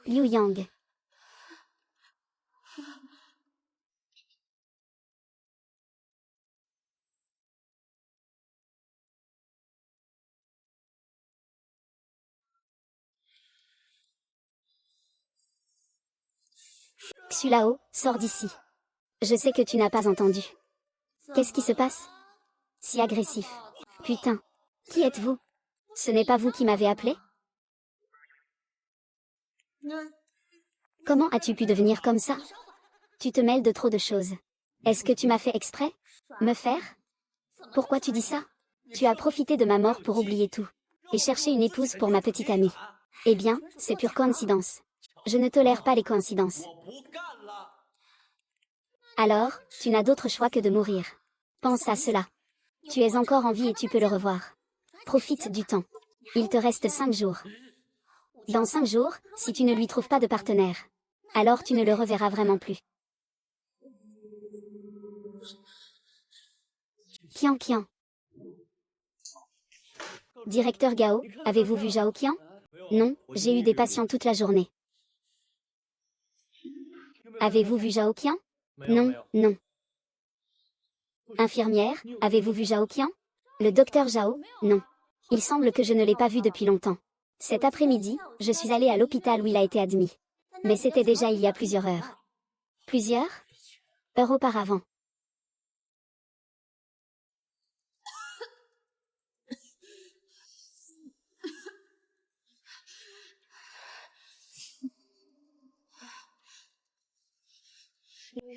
Liu Yang. Xulao, sors d'ici. Je sais que tu n'as pas entendu. Qu'est-ce qui se passe? Si agressif. Putain. Qui êtes-vous? Ce n'est pas vous qui m'avez appelé? Comment as-tu pu devenir comme ça? Tu te mêles de trop de choses. Est-ce que tu m'as fait exprès? Me faire? Pourquoi tu dis ça? Tu as profité de ma mort pour oublier tout. Et chercher une épouse pour ma petite amie. Eh bien, c'est pure coïncidence. Je ne tolère pas les coïncidences. Alors, tu n'as d'autre choix que de mourir. Pense à cela. Tu es encore en vie et tu peux le revoir. Profite du temps. Il te reste 5 jours. Dans 5 jours, si tu ne lui trouves pas de partenaire, alors tu ne le reverras vraiment plus. Qian Qian. Directeur Gao, avez-vous vu Zhao Qian? Non, j'ai eu des patients toute la journée. Avez-vous vu Zhao Qian? Non, non. Infirmière, avez-vous vu Zhao Qian? Le docteur Zhao? Non. Il semble que je ne l'ai pas vu depuis longtemps. Cet après-midi, je suis allée à l'hôpital où il a été admis. Mais c'était déjà il y a plusieurs heures. Plusieurs? Heure auparavant.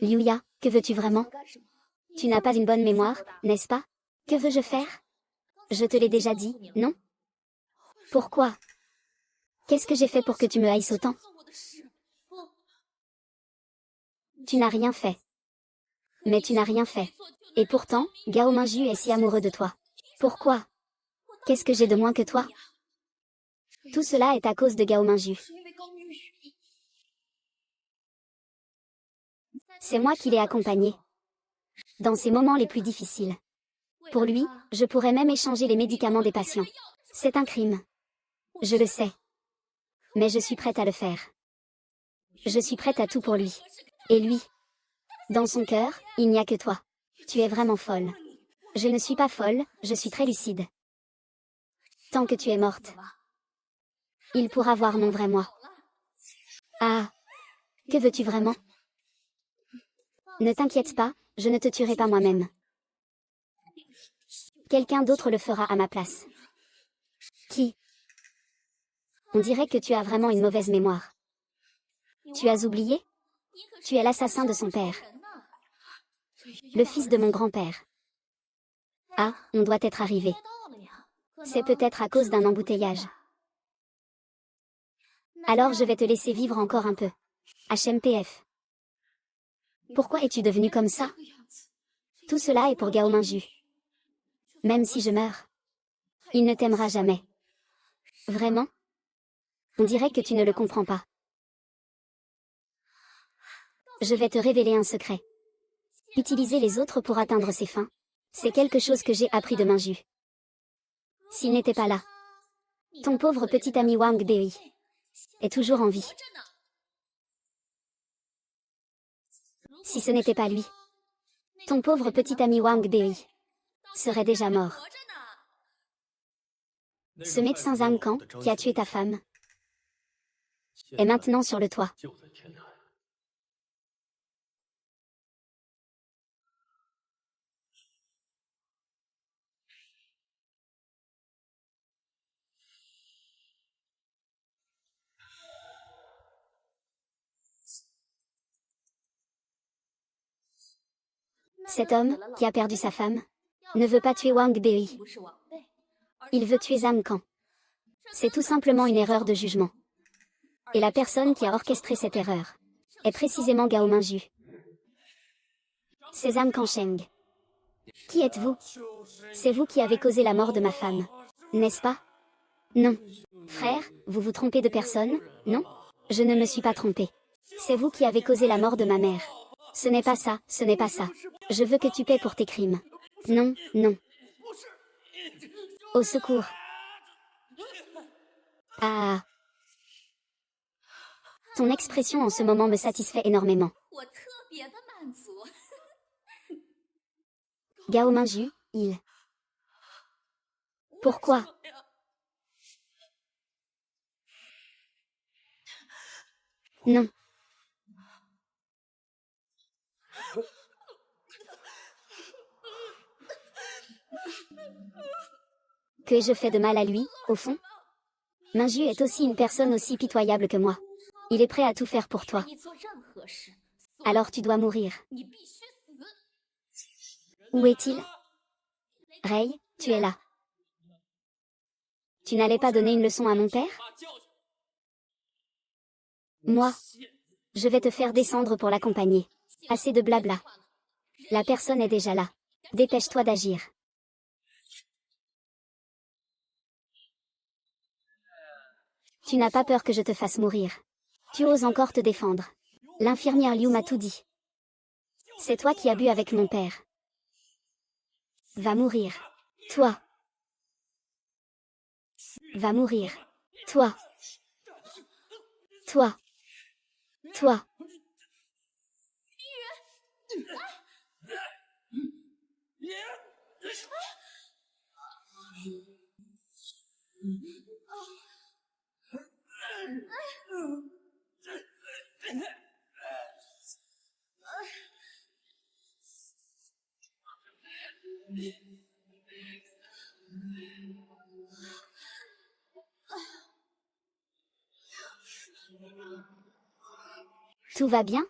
Liuya, que veux-tu vraiment? Tu n'as pas une bonne mémoire, n'est-ce pas? Que veux-je faire? Je te l'ai déjà dit, non? Pourquoi? Qu'est-ce que j'ai fait pour que tu me haïsses autant? Tu n'as rien fait. Mais tu n'as rien fait. Et pourtant, Gao Minju est si amoureux de toi. Pourquoi? Qu'est-ce que j'ai de moins que toi? Tout cela est à cause de Gao Minju. C'est moi qui l'ai accompagné. Dans ces moments les plus difficiles. Pour lui, je pourrais même échanger les médicaments des patients. C'est un crime. Je le sais. Mais je suis prête à le faire. Je suis prête à tout pour lui. Et lui? Dans son cœur, il n'y a que toi. Tu es vraiment folle. Je ne suis pas folle, je suis très lucide. Tant que tu es morte, il pourra voir mon vrai moi. Ah! Que veux-tu vraiment? Ne t'inquiète pas, je ne te tuerai pas moi-même. Quelqu'un d'autre le fera à ma place. Qui? On dirait que tu as vraiment une mauvaise mémoire. Tu as oublié? Tu es l'assassin de son père. Le fils de mon grand-père. Ah, on doit être arrivé. C'est peut-être à cause d'un embouteillage. Alors je vais te laisser vivre encore un peu. HMPF. Pourquoi es-tu devenu comme ça? Tout cela est pour Gao Minju. Même si je meurs, il ne t'aimera jamais. Vraiment? On dirait que tu ne le comprends pas. Je vais te révéler un secret. Utiliser les autres pour atteindre ses fins, c'est quelque chose que j'ai appris de Minju. S'il n'était pas là, ton pauvre petit ami Wang Bei est toujours en vie. Si ce n'était pas lui, ton pauvre petit ami Wang Bei serait déjà mort. Ce médecin Zhang Kan, qui a tué ta femme, est maintenant sur le toit. Cet homme, qui a perdu sa femme, ne veut pas tuer Wang Bei. Il veut tuer Zhang Kan. C'est tout simplement une erreur de jugement. Et la personne qui a orchestré cette erreur est précisément Gao Minju. C'est Zhang Kansheng. Qui êtes-vous? C'est vous qui avez causé la mort de ma femme, n'est-ce pas? Non. Frère, vous vous trompez de personne, non? Je ne me suis pas trompé. C'est vous qui avez causé la mort de ma mère. Ce n'est pas ça, ce n'est pas ça. Je veux que tu paies pour tes crimes. Non, non. Au secours. Ah. Ton expression en ce moment me satisfait énormément. Gao Minju, il... Pourquoi? Non. Que ai-je fait de mal à lui, au fond? Minju est aussi une personne aussi pitoyable que moi. Il est prêt à tout faire pour toi. Alors tu dois mourir. Où est-il? Rei, tu es là. Tu n'allais pas donner une leçon à mon père? Moi, je vais te faire descendre pour l'accompagner. Assez de blabla. La personne est déjà là. Dépêche-toi d'agir. Tu n'as pas peur que je te fasse mourir. Tu oses encore te défendre. L'infirmière Liu m'a tout dit. C'est toi qui as bu avec mon père. Va mourir. Toi. Va mourir. Toi. Toi. Toi. Tout va bien?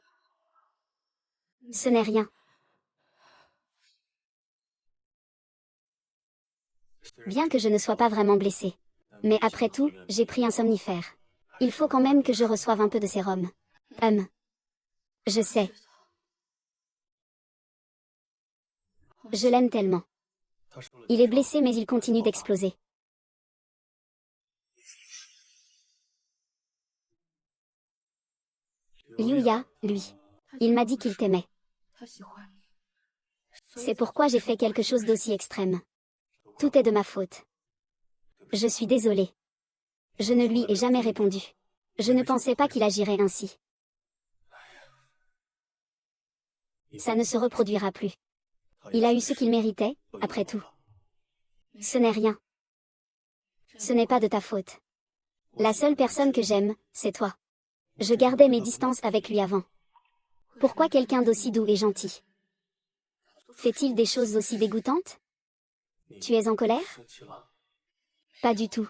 Ce n'est rien. Bien que je ne sois pas vraiment blessée. Mais après tout, j'ai pris un somnifère. Il faut quand même que je reçoive un peu de sérum. Je sais. Je l'aime tellement. Il est blessé mais il continue d'exploser. Liuya, lui. Il m'a dit qu'il t'aimait. C'est pourquoi j'ai fait quelque chose d'aussi extrême. Tout est de ma faute. Je suis désolée. Je ne lui ai jamais répondu. Je ne pensais pas qu'il agirait ainsi. Ça ne se reproduira plus. Il a eu ce qu'il méritait, après tout. Ce n'est rien. Ce n'est pas de ta faute. La seule personne que j'aime, c'est toi. Je gardais mes distances avec lui avant. Pourquoi quelqu'un d'aussi doux et gentil? Fait-il des choses aussi dégoûtantes? Tu es en colère? Pas du tout.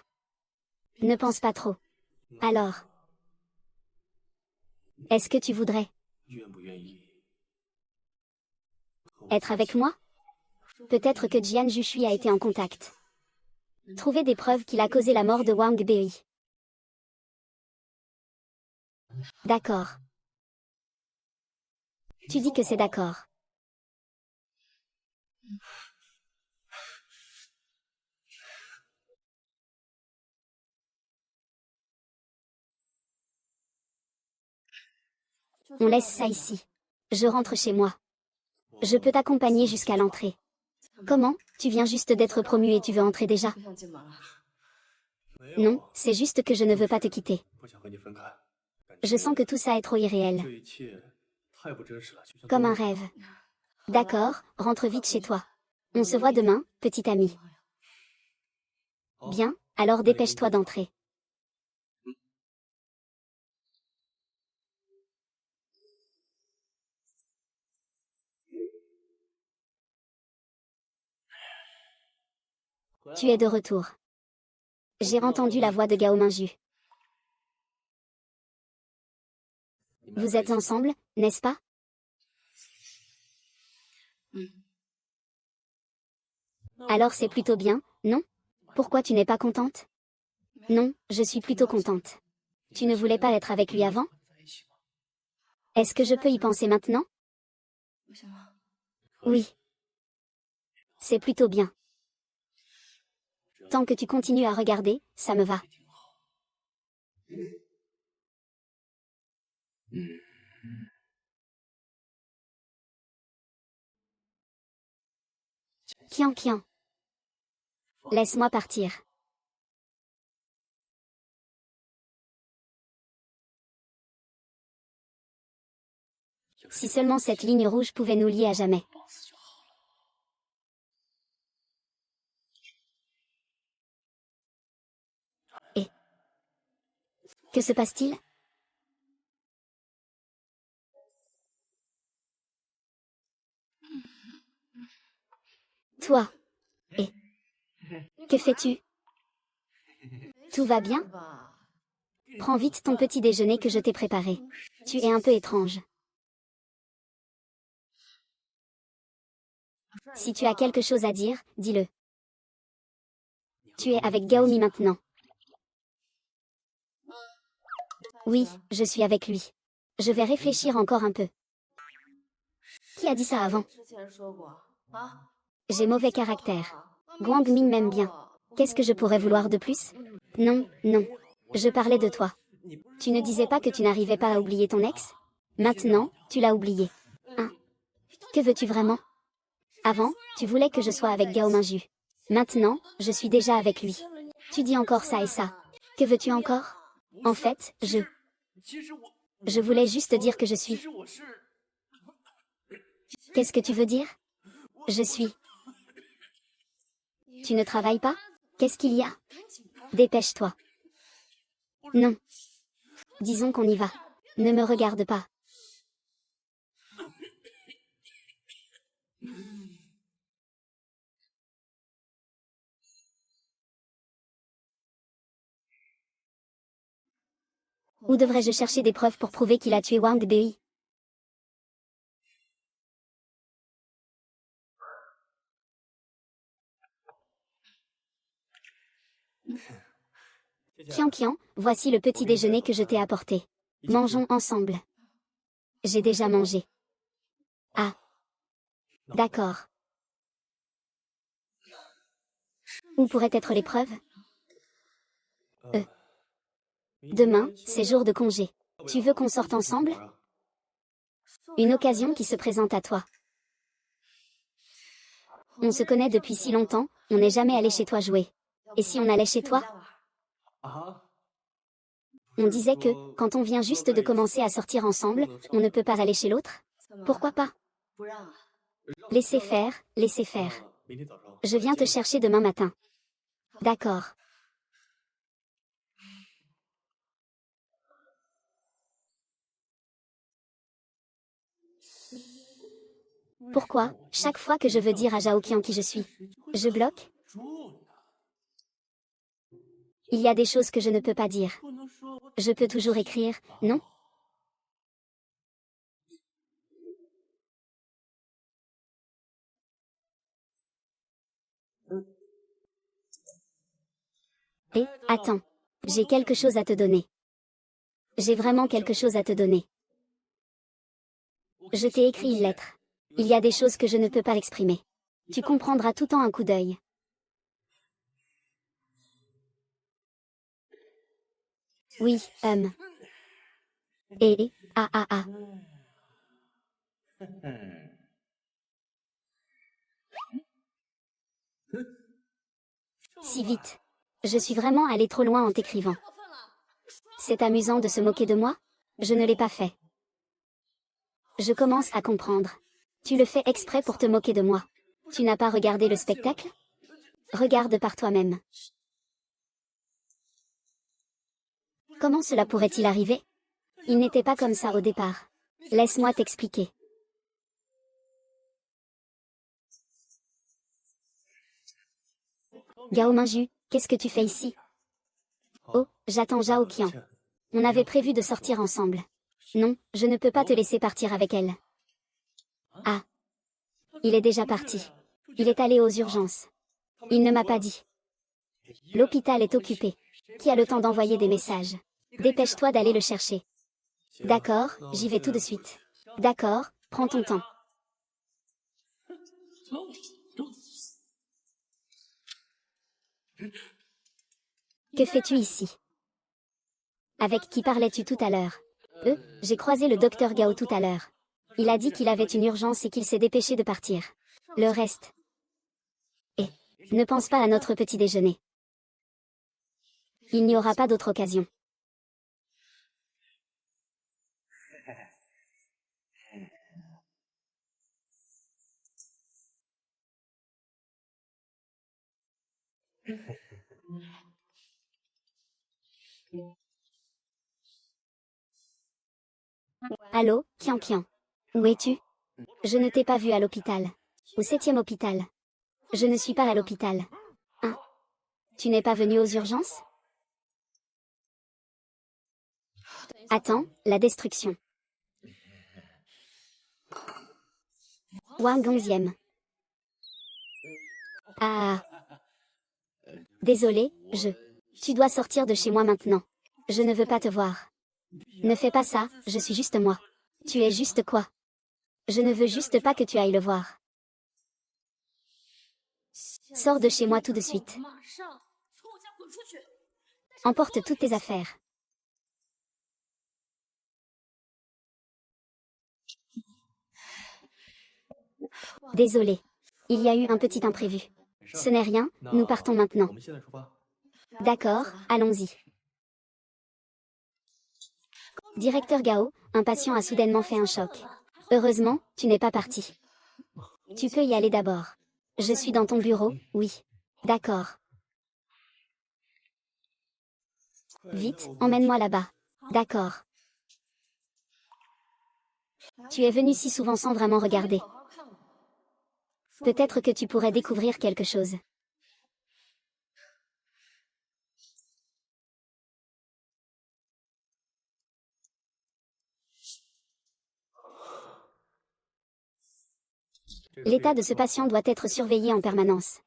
Ne pense pas trop. Alors, est-ce que tu voudrais être avec moi? Peut-être que Jian Jushui a été en contact. Trouver des preuves qu'il a causé la mort de Wang Bei. D'accord. Tu dis que c'est d'accord. On laisse ça ici. Je rentre chez moi. Je peux t'accompagner jusqu'à l'entrée. Comment? Tu viens juste d'être promu et tu veux entrer déjà? Non, c'est juste que je ne veux pas te quitter. Je sens que tout ça est trop irréel. Comme un rêve. D'accord, rentre vite chez toi. On se voit demain, petit ami. Bien, alors dépêche-toi d'entrer. Tu es de retour. J'ai entendu la voix de Gao Minju. Vous êtes ensemble, n'est-ce pas? Alors c'est plutôt bien, non? Pourquoi tu n'es pas contente? Non, je suis plutôt contente. Tu ne voulais pas être avec lui avant? Est-ce que je peux y penser maintenant? Oui. C'est plutôt bien. Tant que tu continues à regarder, ça me va. Kian Kian. Laisse-moi partir. Si seulement cette ligne rouge pouvait nous lier à jamais. Et que se passe-t-il? Toi. Et que fais-tu? Tout va bien? Prends vite ton petit déjeuner que je t'ai préparé. Tu es un peu étrange. Si tu as quelque chose à dire, dis-le. Tu es avec Gaomi maintenant. Oui, je suis avec lui. Je vais réfléchir encore un peu. Qui a dit ça avant? J'ai mauvais caractère. Guang Ming m'aime bien. Qu'est-ce que je pourrais vouloir de plus? Non, non. Je parlais de toi. Tu ne disais pas que tu n'arrivais pas à oublier ton ex? Maintenant, tu l'as oublié. Hein? Que veux-tu vraiment? Avant, tu voulais que je sois avec Gao Minju. Maintenant, je suis déjà avec lui. Tu dis encore ça et ça. Que veux-tu encore? En fait, Je voulais juste dire que je suis. Qu'est-ce que tu veux dire? Je suis. Tu ne travailles pas? Qu'est-ce qu'il y a? Dépêche-toi. Non. Disons qu'on y va. Ne me regarde pas. Où devrais-je chercher des preuves pour prouver qu'il a tué Wang Bei? Qian, voici le petit déjeuner que je t'ai apporté. Mangeons ensemble. J'ai déjà mangé. Ah. D'accord. Où pourraient être les preuves? Demain, c'est jour de congé. Tu veux qu'on sorte ensemble? Une occasion qui se présente à toi. On se connaît depuis si longtemps, on n'est jamais allé chez toi jouer. Et si on allait chez toi? On disait que, quand on vient juste de commencer à sortir ensemble, on ne peut pas aller chez l'autre? Pourquoi pas? Laissez faire, laissez faire. Je viens te chercher demain matin. D'accord. Pourquoi, chaque fois que je veux dire à Zhao Qian qui je suis, je bloque? Il y a des choses que je ne peux pas dire. Je peux toujours écrire, non? Et, attends. J'ai quelque chose à te donner. J'ai vraiment quelque chose à te donner. Je t'ai écrit une lettre. Il y a des choses que je ne peux pas exprimer. Tu comprendras tout en un coup d'œil. Oui, Et, ah. Si vite. Je suis vraiment allé trop loin en t'écrivant. C'est amusant de se moquer de moi? Je ne l'ai pas fait. Je commence à comprendre. Tu le fais exprès pour te moquer de moi. Tu n'as pas regardé le spectacle? Regarde par toi-même. Comment cela pourrait-il arriver? Il n'était pas comme ça au départ. Laisse-moi t'expliquer. Gao Minju, qu'est-ce que tu fais ici? Oh, j'attends Zhao Qian. On avait prévu de sortir ensemble. Non, je ne peux pas te laisser partir avec elle. Ah. Il est déjà parti. Il est allé aux urgences. Il ne m'a pas dit. L'hôpital est occupé. Qui a le temps d'envoyer des messages? Dépêche-toi d'aller le chercher. D'accord, j'y vais tout de suite. D'accord, prends ton temps. Que fais-tu ici? Avec qui parlais-tu tout à l'heure? J'ai croisé le docteur Gao tout à l'heure. Il a dit qu'il avait une urgence et qu'il s'est dépêché de partir. Le reste. Et, ne pense pas à notre petit déjeuner. Il n'y aura pas d'autre occasion. Allô, Qian. Où es-tu? Je ne t'ai pas vu à l'hôpital. Au 7e hôpital. Je ne suis pas à l'hôpital. Hein? Tu n'es pas venu aux urgences? Attends, la destruction. Wang 11e. Ah. Désolé, Tu dois sortir de chez moi maintenant. Je ne veux pas te voir. Ne fais pas ça, je suis juste moi. Tu es juste quoi? Je ne veux juste pas que tu ailles le voir. Sors de chez moi tout de suite. Emporte toutes tes affaires. Désolé. Il y a eu un petit imprévu. Ce n'est rien, nous partons maintenant. D'accord, allons-y. Directeur Gao, un patient a soudainement fait un choc. Heureusement, tu n'es pas parti. Tu peux y aller d'abord. Je suis dans ton bureau, oui. D'accord. Vite, emmène-moi là-bas. D'accord. Tu es venu si souvent sans vraiment regarder. Peut-être que tu pourrais découvrir quelque chose. L'état de ce patient doit être surveillé en permanence.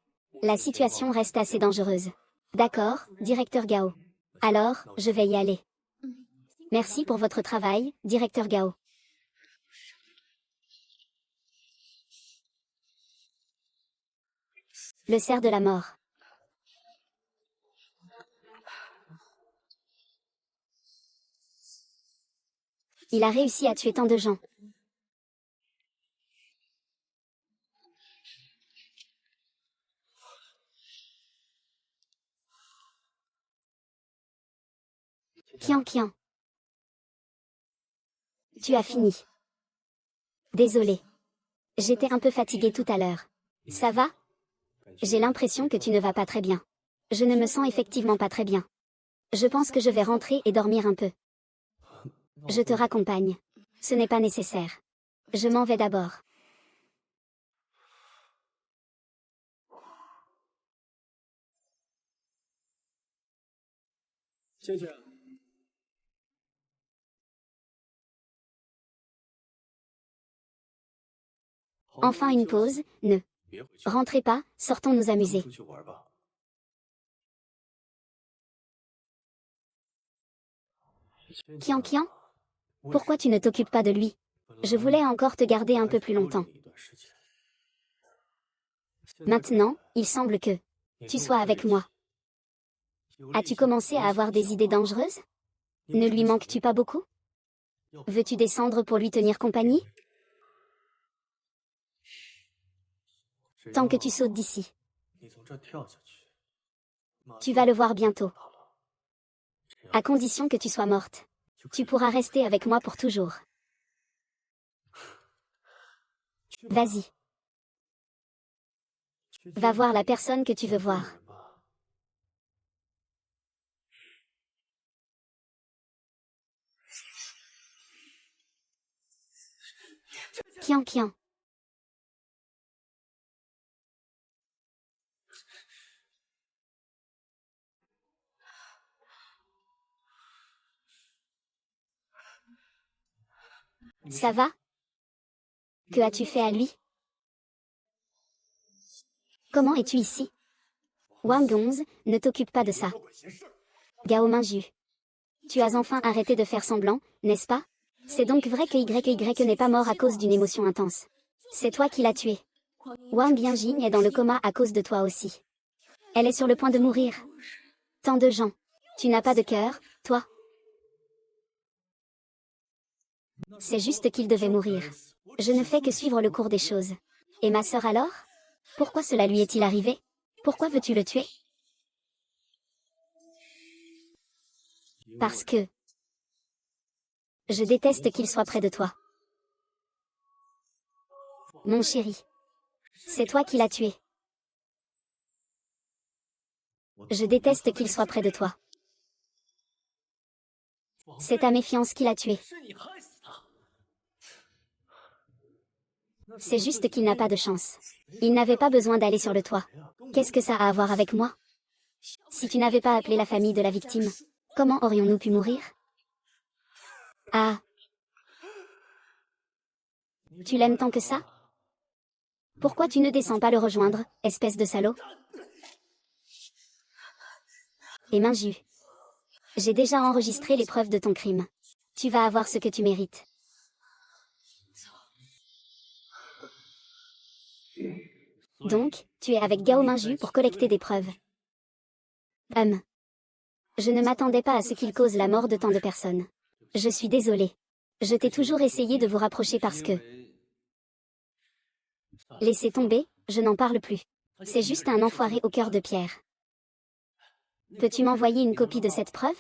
La situation reste assez dangereuse. D'accord, directeur Gao. Alors, je vais y aller. Merci pour votre travail, directeur Gao. Le cerf de la mort. Il a réussi à tuer tant de gens. Qian Qian. Tu as fini. Désolé. J'étais un peu fatiguée tout à l'heure. Ça va? J'ai l'impression que tu ne vas pas très bien. Je ne me sens effectivement pas très bien. Je pense que je vais rentrer et dormir un peu. Je te raccompagne. Ce n'est pas nécessaire. Je m'en vais d'abord. Enfin une pause, ne rentrez pas, sortons nous amuser. Qian Qian? Pourquoi tu ne t'occupes pas de lui? Je voulais encore te garder un peu plus longtemps. Maintenant, il semble que tu sois avec moi. As-tu commencé à avoir des idées dangereuses? Ne lui manques-tu pas beaucoup? Veux-tu descendre pour lui tenir compagnie? Tant que tu sautes d'ici. Tu vas le voir bientôt. À condition que tu sois morte. Tu pourras rester avec moi pour toujours. Vas-y. Va voir la personne que tu veux voir. Qian Qian. Ça va? Que as-tu fait à lui? Comment es-tu ici? Wang Gongzi, ne t'occupe pas de ça. Gao Minju. Tu as enfin arrêté de faire semblant, n'est-ce pas? C'est donc vrai que YY n'est pas mort à cause d'une émotion intense. C'est toi qui l'as tué. Wang Yanjing est dans le coma à cause de toi aussi. Elle est sur le point de mourir. Tant de gens. Tu n'as pas de cœur, toi? C'est juste qu'il devait mourir. Je ne fais que suivre le cours des choses. Et ma sœur alors? Pourquoi cela lui est-il arrivé? Pourquoi veux-tu le tuer? Parce que je déteste qu'il soit près de toi. Mon chéri. C'est toi qui l'as tué. Je déteste qu'il soit près de toi. C'est ta méfiance qui l'a tué. C'est juste qu'il n'a pas de chance. Il n'avait pas besoin d'aller sur le toit. Qu'est-ce que ça a à voir avec moi? Si tu n'avais pas appelé la famille de la victime, comment aurions-nous pu mourir? Ah. Tu l'aimes tant que ça? Pourquoi tu ne descends pas le rejoindre, espèce de salaud? Et Minju. J'ai déjà enregistré les preuves de ton crime. Tu vas avoir ce que tu mérites. Donc, tu es avec Gao Minju pour collecter des preuves. Je ne m'attendais pas à ce qu'il cause la mort de tant de personnes. Je suis désolée. Je t'ai toujours essayé de vous rapprocher parce que... Laissez tomber, je n'en parle plus. C'est juste un enfoiré au cœur de pierre. Peux-tu m'envoyer une copie de cette preuve?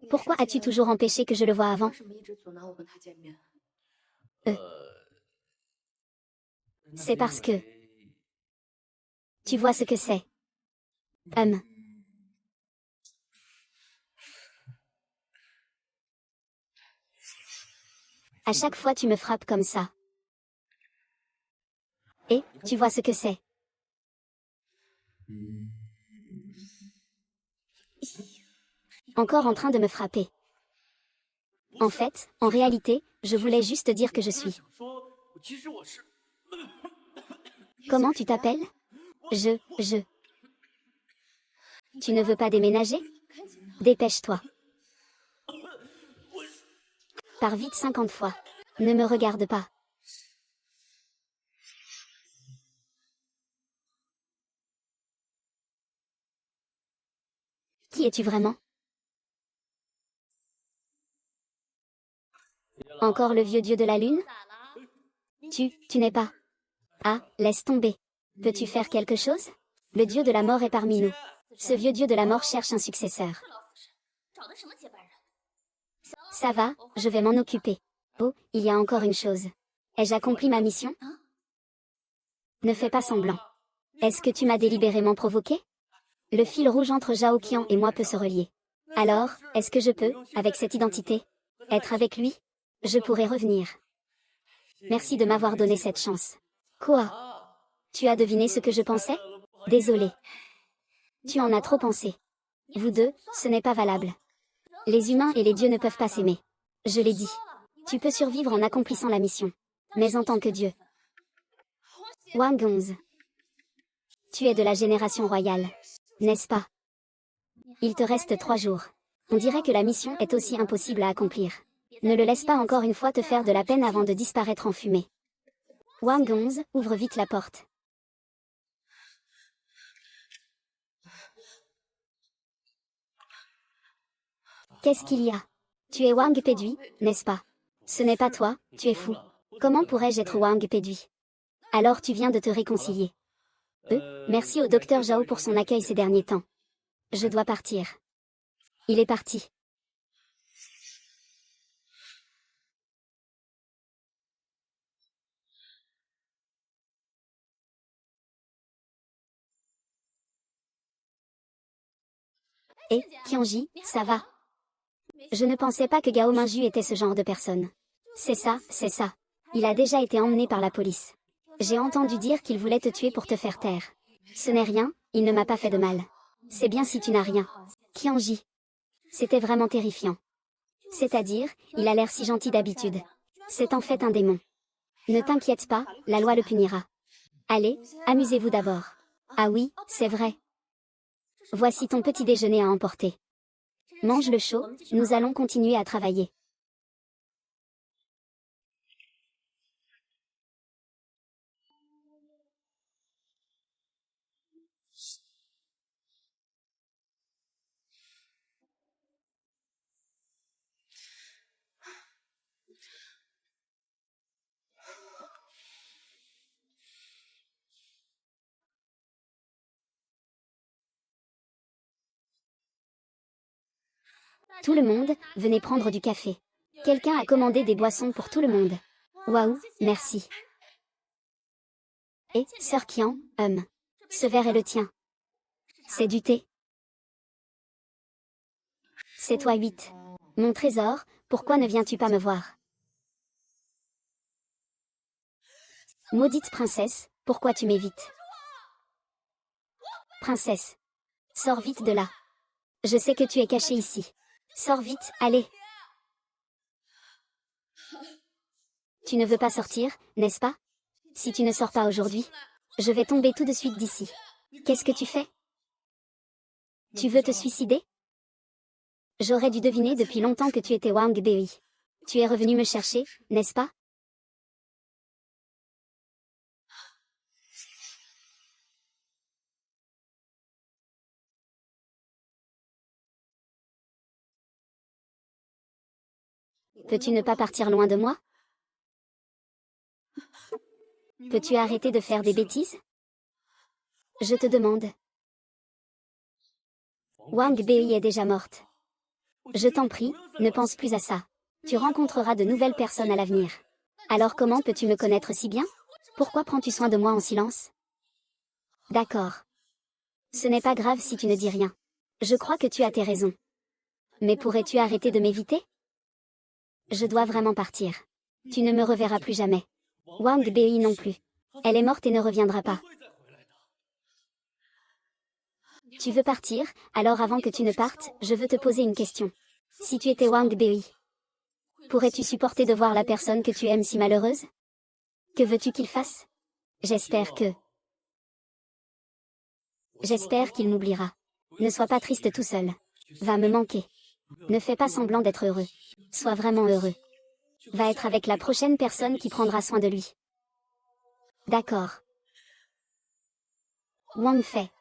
Pourquoi as-tu toujours empêché que je le voie avant? C'est parce que... Tu vois ce que c'est. À chaque fois tu me frappes comme ça. Et, tu vois ce que c'est. Encore en train de me frapper. En fait, en réalité, je voulais juste dire que je suis Comment tu t'appelles? Je. Tu ne veux pas déménager? Dépêche-toi. Pars vite 50 fois. Ne me regarde pas. Qui es-tu vraiment? Encore le vieux dieu de la lune? Tu n'es pas. Ah, laisse tomber. Peux-tu faire quelque chose? Le dieu de la mort est parmi nous. Ce vieux dieu de la mort cherche un successeur. Ça va, je vais m'en occuper. Oh, il y a encore une chose. Ai-je accompli ma mission? Ne fais pas semblant. Est-ce que tu m'as délibérément provoqué? Le fil rouge entre Zhao Qian et moi peut se relier. Alors, est-ce que je peux, avec cette identité, être avec lui? Je pourrais revenir. Merci de m'avoir donné cette chance. Quoi? Tu as deviné ce que je pensais? Désolé. Tu en as trop pensé. Vous deux, ce n'est pas valable. Les humains et les dieux ne peuvent pas s'aimer. Je l'ai dit. Tu peux survivre en accomplissant la mission. Mais en tant que dieu. Wang Gongzi. Tu es de la génération royale. N'est-ce pas? Il te reste 3 jours. On dirait que la mission est aussi impossible à accomplir. Ne le laisse pas encore une fois te faire de la peine avant de disparaître en fumée. Wang Gongzi, ouvre vite la porte. Qu'est-ce qu'il y a? Tu es Wang Pedui, n'est-ce pas? Ce n'est pas toi, tu es fou. Comment pourrais-je être Wang Pedui? Alors tu viens de te réconcilier. Merci au docteur Zhao pour son accueil ces derniers temps. Je dois partir. Il est parti. Et, Qianji, ça va? Je ne pensais pas que Gao Minju était ce genre de personne. C'est ça. Il a déjà été emmené par la police. J'ai entendu dire qu'il voulait te tuer pour te faire taire. Ce n'est rien, il ne m'a pas fait de mal. C'est bien si tu n'as rien. Qianji. C'était vraiment terrifiant. C'est-à-dire, il a l'air si gentil d'habitude. C'est en fait un démon. Ne t'inquiète pas, la loi le punira. Allez, amusez-vous d'abord. Ah oui, c'est vrai. Voici ton petit déjeuner à emporter. Mange le chaud, nous allons continuer à travailler. Tout le monde, venez prendre du café. Quelqu'un a commandé des boissons pour tout le monde. Waouh, merci. Et, sœur Qian, ce verre est le tien. C'est du thé. C'est toi 8. Mon trésor, pourquoi ne viens-tu pas me voir? Maudite princesse, pourquoi tu m'évites? Princesse. Sors vite de là. Je sais que tu es cachée ici. Sors vite, allez. Tu ne veux pas sortir, n'est-ce pas? Si tu ne sors pas aujourd'hui, je vais tomber tout de suite d'ici. Qu'est-ce que tu fais? Tu veux te suicider? J'aurais dû deviner depuis longtemps que tu étais Wang Bei. Tu es revenu me chercher, n'est-ce pas? Peux-tu ne pas partir loin de moi? Peux-tu arrêter de faire des bêtises? Je te demande. Wang Bei est déjà morte. Je t'en prie, ne pense plus à ça. Tu rencontreras de nouvelles personnes à l'avenir. Alors comment peux-tu me connaître si bien? Pourquoi prends-tu soin de moi en silence? D'accord. Ce n'est pas grave si tu ne dis rien. Je crois que tu as tes raisons. Mais pourrais-tu arrêter de m'éviter? Je dois vraiment partir. Tu ne me reverras plus jamais. Wang Bei non plus. Elle est morte et ne reviendra pas. Tu veux partir, alors avant que tu ne partes, je veux te poser une question. Si tu étais Wang Bei, pourrais-tu supporter de voir la personne que tu aimes si malheureuse? Que veux-tu qu'il fasse? J'espère qu'il m'oubliera. Ne sois pas triste tout seul. Va me manquer. Ne fais pas semblant d'être heureux. Sois vraiment heureux. Va être avec la prochaine personne qui prendra soin de lui. D'accord. Wang Fei.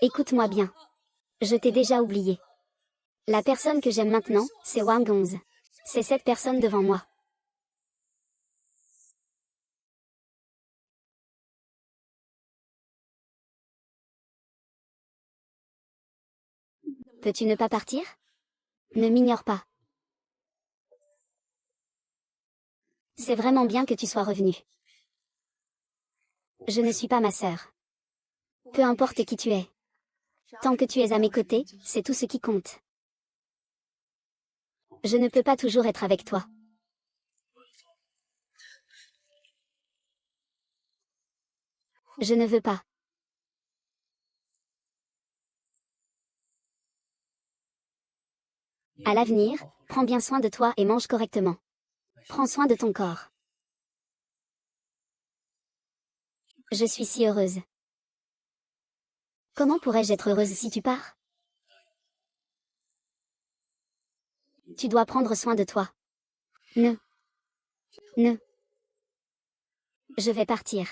Écoute-moi bien. Je t'ai déjà oublié. La personne que j'aime maintenant, c'est Wang Gongzi. C'est cette personne devant moi. Peux-tu ne pas partir? Ne m'ignore pas. C'est vraiment bien que tu sois revenu. Je ne suis pas ma sœur. Peu importe qui tu es. Tant que tu es à mes côtés, c'est tout ce qui compte. Je ne peux pas toujours être avec toi. Je ne veux pas. À l'avenir, prends bien soin de toi et mange correctement. Prends soin de ton corps. Je suis si heureuse. Comment pourrais-je être heureuse si tu pars? Tu dois prendre soin de toi. Ne. Je vais partir.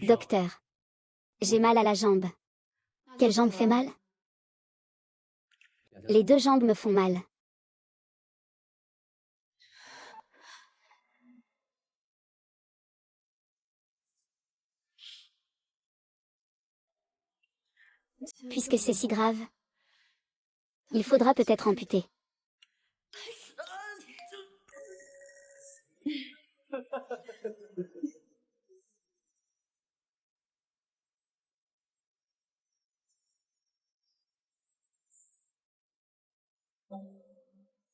Docteur. J'ai mal à la jambe. Quelle jambe fait mal? Les deux jambes me font mal. Puisque c'est si grave, il faudra peut-être amputer.